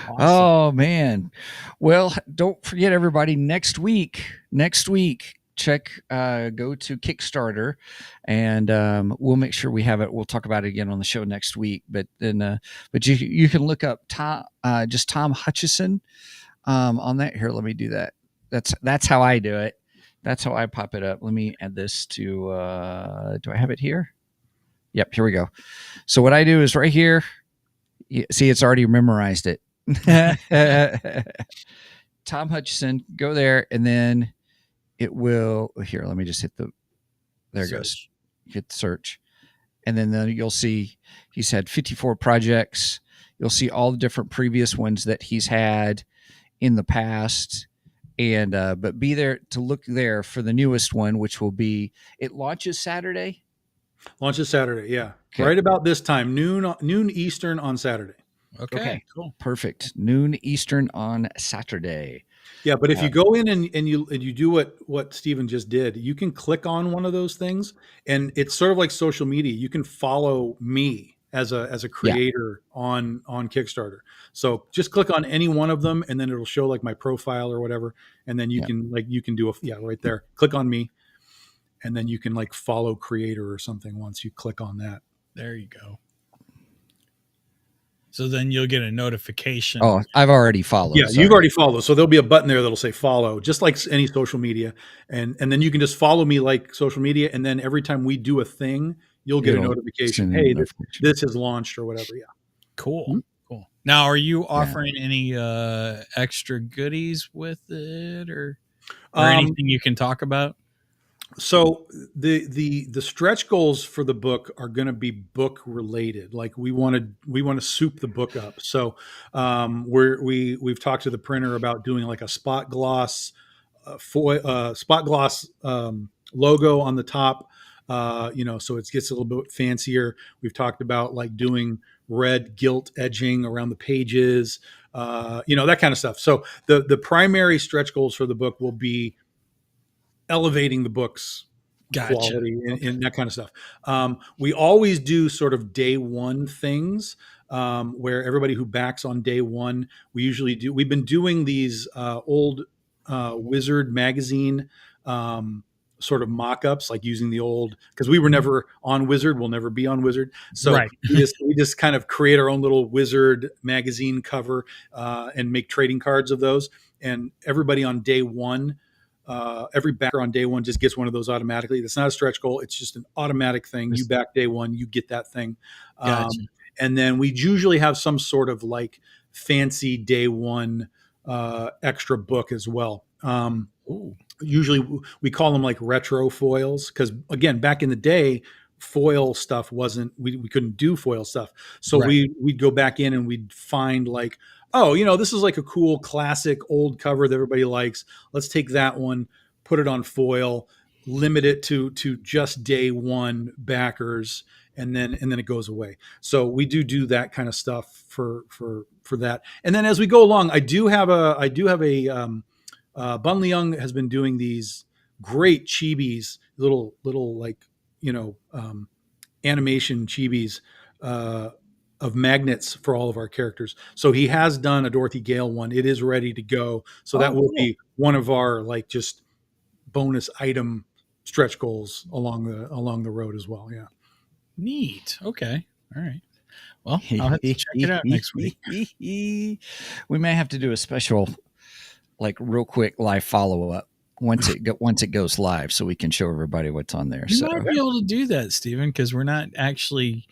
Awesome. Oh man. Well, don't forget everybody, next week check go to Kickstarter, and we'll make sure we have it. We'll talk about it again on the show next week, but then but you can look up Tom Hutchison on that. Here, let me do that. That's how I do it. That's how I pop it up. Let me add this to do I have it here? Yep, here we go. So what I do is right here, see, it's already memorized it. Tom Hutchison, go there, and then it will here. Let me just hit there it goes. Hit search, and then you'll see he's had 54 projects. You'll see all the different previous ones that he's had in the past, and but be there to look there for the newest one, which will be it launches Saturday. Yeah. Okay. Right about this time, noon Eastern on Saturday. Okay, cool, perfect. Noon Eastern on Saturday. Yeah, but if you go in and you do what Stephen just did, you can click on one of those things, and it's sort of like social media. You can follow me as a creator on Kickstarter. So just click on any one of them, and then it'll show like my profile or whatever, and then you can do right there. Click on me, and then you can like follow creator or something once you click on that. There you go. So then you'll get a notification. Oh, I've already followed. Yeah, you've already followed. So there'll be a button there that'll say follow, just like any social media. And then you can just follow me like social media. And then every time we do a thing, you'll get a notification. Hey, this has launched or whatever. Yeah. Cool. Mm-hmm. Cool. Now, are you offering any extra goodies with it or anything you can talk about? So the stretch goals for the book are going to be book related. Like we want to soup the book up. So we've talked to the printer about doing like a spot gloss logo on the top. So it gets a little bit fancier. We've talked about like doing red gilt edging around the pages, that kind of stuff. So the primary stretch goals for the book will be elevating the book's quality and that kind of stuff. We always do sort of day one things where everybody who backs on day one, we've been doing these old Wizard magazine sort of mock-ups, like using the old, because we were never on Wizard, we'll never be on Wizard. So Right. we just kind of create our own little Wizard magazine cover and make trading cards of those. And everybody on day one, every backer on day one just gets one of those automatically. That's not a stretch goal. It's just an automatic thing. You back day one, you get that thing. Gotcha. And then we usually have some sort of like fancy day one extra book as well. Usually we call them like retro foils because, again, back in the day, foil stuff wasn't, we couldn't do foil stuff. So Right. we'd go back in and we'd find like, oh, this is like a cool classic old cover that everybody likes. Let's take that one, put it on foil, limit it to just day one backers, and then it goes away. So we do that kind of stuff for that. And then as we go along, I do have a Bunley Young has been doing these great chibis, little like animation chibis of magnets for all of our characters. So he has done a Dorothy Gale one. It is ready to go. So that will be one of our like just bonus item stretch goals along the road as well. Yeah. Neat. Okay. All right. Well, I'll have to check it out next week. We may have to do a special, like real quick live follow up once it goes live, so we can show everybody what's on there. You might be able to do that, Stephen, because we're not actually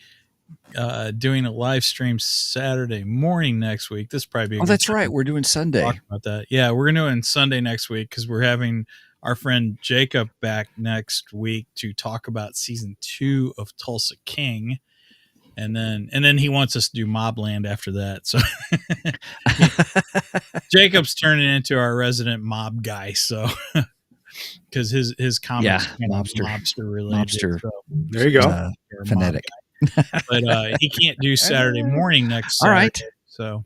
doing a live stream Saturday morning next week. This probably be that's right. We're doing Sunday. Talk about that. Yeah, we're doing Sunday next week because we're having our friend Jacob back next week to talk about season 2 of Tulsa King. And then he wants us to do Mobland after that. So Jacob's turning into our resident mob guy. So because his comments mobster related. So, there you go. Phonetic. But he can't do Saturday morning next Saturday. All right. So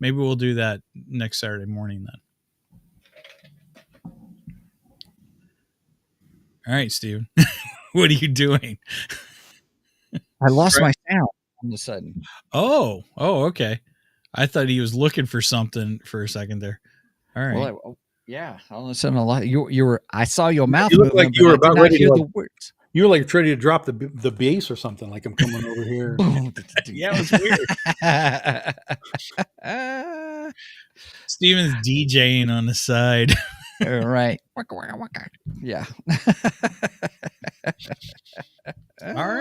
maybe we'll do that next Saturday morning then. All right, Steven. What are you doing? I lost my sound all of a sudden. Oh, okay. I thought he was looking for something for a second there. All right. Well, yeah. All of a sudden, you were. I saw your mouth. You looked like you were about ready to the words. You were like ready to drop the bass or something. Like I'm coming over here. Yeah, it was weird. Steven's DJing on the side. Right. Yeah. All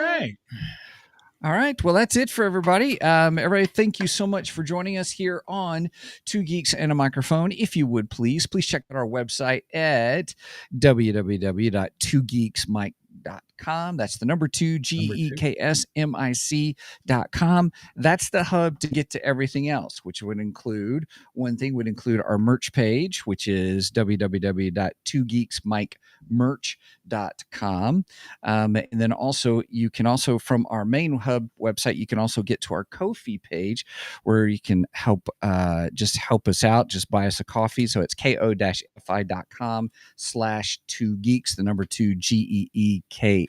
right. Well, that's it for everybody. Everybody, thank you so much for joining us here on Two Geeks and a Microphone. If you would, please check out our website at www.twogeeksmic.com. That's the number 2 GEKSMIC.com. That's the hub to get to everything else, which would include our merch page, which is www.twogeeksmicmerch.com. And then also you can also from our main hub website, you can also get to our Ko-fi page where you can help us out, just buy us a coffee. So it's ko-fi.com/2geeks, the number 2 GEEKS.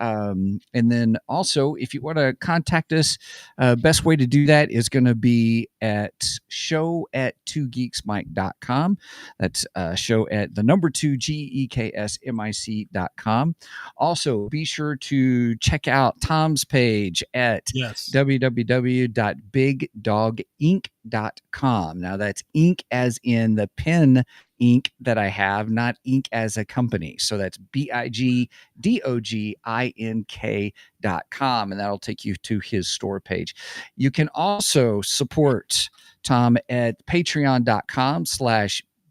And then also if you want to contact us, best way to do that is going to be at show@twogeeksmic.com. That's show at the number 2 GEKSMIC.com. Also, be sure to check out Tom's page at www.bigdoginc.com. Now that's ink as in the pen ink that I have, not ink as a company. So that's BIGDOGINK.com, and that'll take you to his store page. You can also support Tom at patreon.com/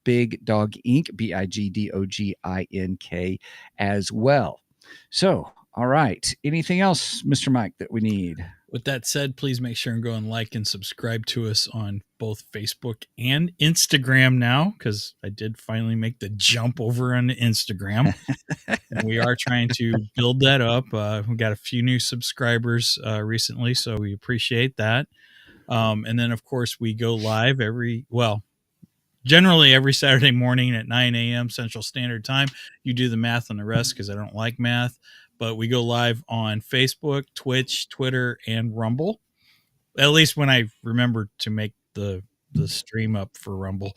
Big Dog Inc., BigDogink as well. So, all right. Anything else, Mr. Mike, that we need? With that said, please make sure and go and like and subscribe to us on both Facebook and Instagram now, because I did finally make the jump over on Instagram. And we are trying to build that up. We got a few new subscribers recently, so we appreciate that. And then, of course, we go live generally every Saturday morning at 9 a.m. Central Standard Time. You do the math on the rest because I don't like math. But we go live on Facebook, Twitch, Twitter, and Rumble. At least when I remember to make the stream up for Rumble.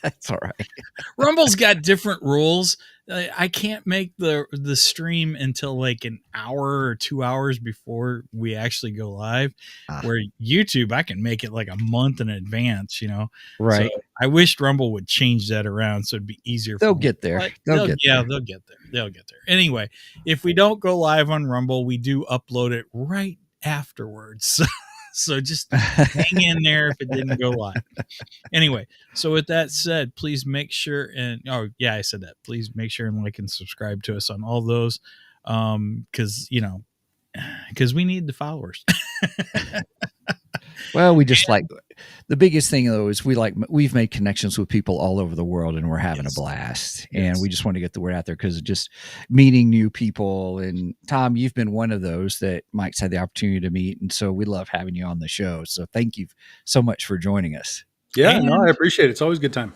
That's all right. Rumble's got different rules. I can't make the stream until like an hour or 2 hours before we actually go live. Where YouTube, I can make it like a month in advance, Right. So I wished Rumble would change that around so it'd be easier. They'll get there. They'll get there. Anyway, if we don't go live on Rumble, we do upload it right afterwards. So just hang in there if it didn't go live. Anyway, so with that said, please make sure I said that. Please make sure and like and subscribe to us on all those, because we need the followers. Well, we just the biggest thing though is we've made connections with people all over the world and we're having a blast. Yes. And we just want to get the word out there because of just meeting new people. And Tom, you've been one of those that Mike's had the opportunity to meet. And so we love having you on the show. So thank you so much for joining us. Yeah, I appreciate it. It's always a good time.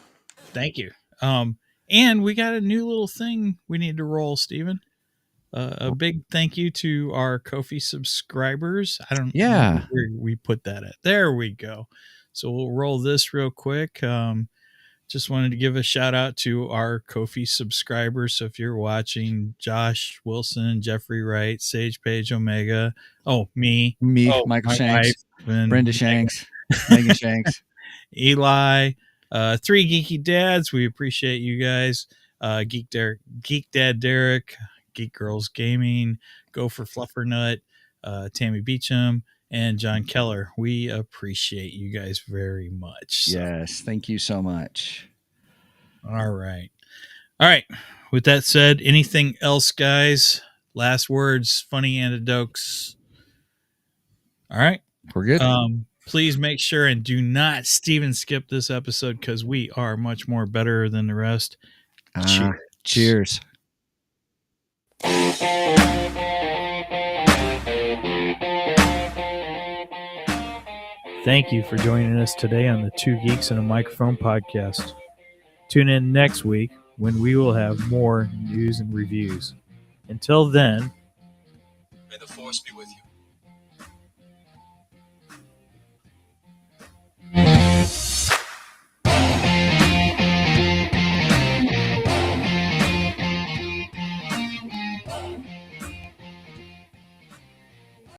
Thank you. And we got a new little thing we need to roll, Stephen. A big thank you to our Ko-fi subscribers. I don't know where we put that at. There we go. So we'll roll this real quick. Just wanted to give a shout out to our Ko-fi subscribers. So if you're watching, Josh Wilson, Jeffrey Wright, Sage Page Omega, me, Michael Shanks, Brenda Shanks, Megan Shanks, Eli, 3 Geeky Dads. We appreciate you guys. Geek Dad Derek, Geek Girls Gaming, Go for Fluffernut, Tammy Beecham, and John Keller. We appreciate you guys very much. So. Yes, thank you so much. All right. With that said, anything else, guys? Last words, funny anecdotes. All right. We're good. Please make sure and do not Steven skip this episode because we are much more better than the rest. Cheers. Thank you for joining us today on the Two Geeks and a Microphone podcast. Tune in next week when we will have more news and reviews. Until then, May the force be with you.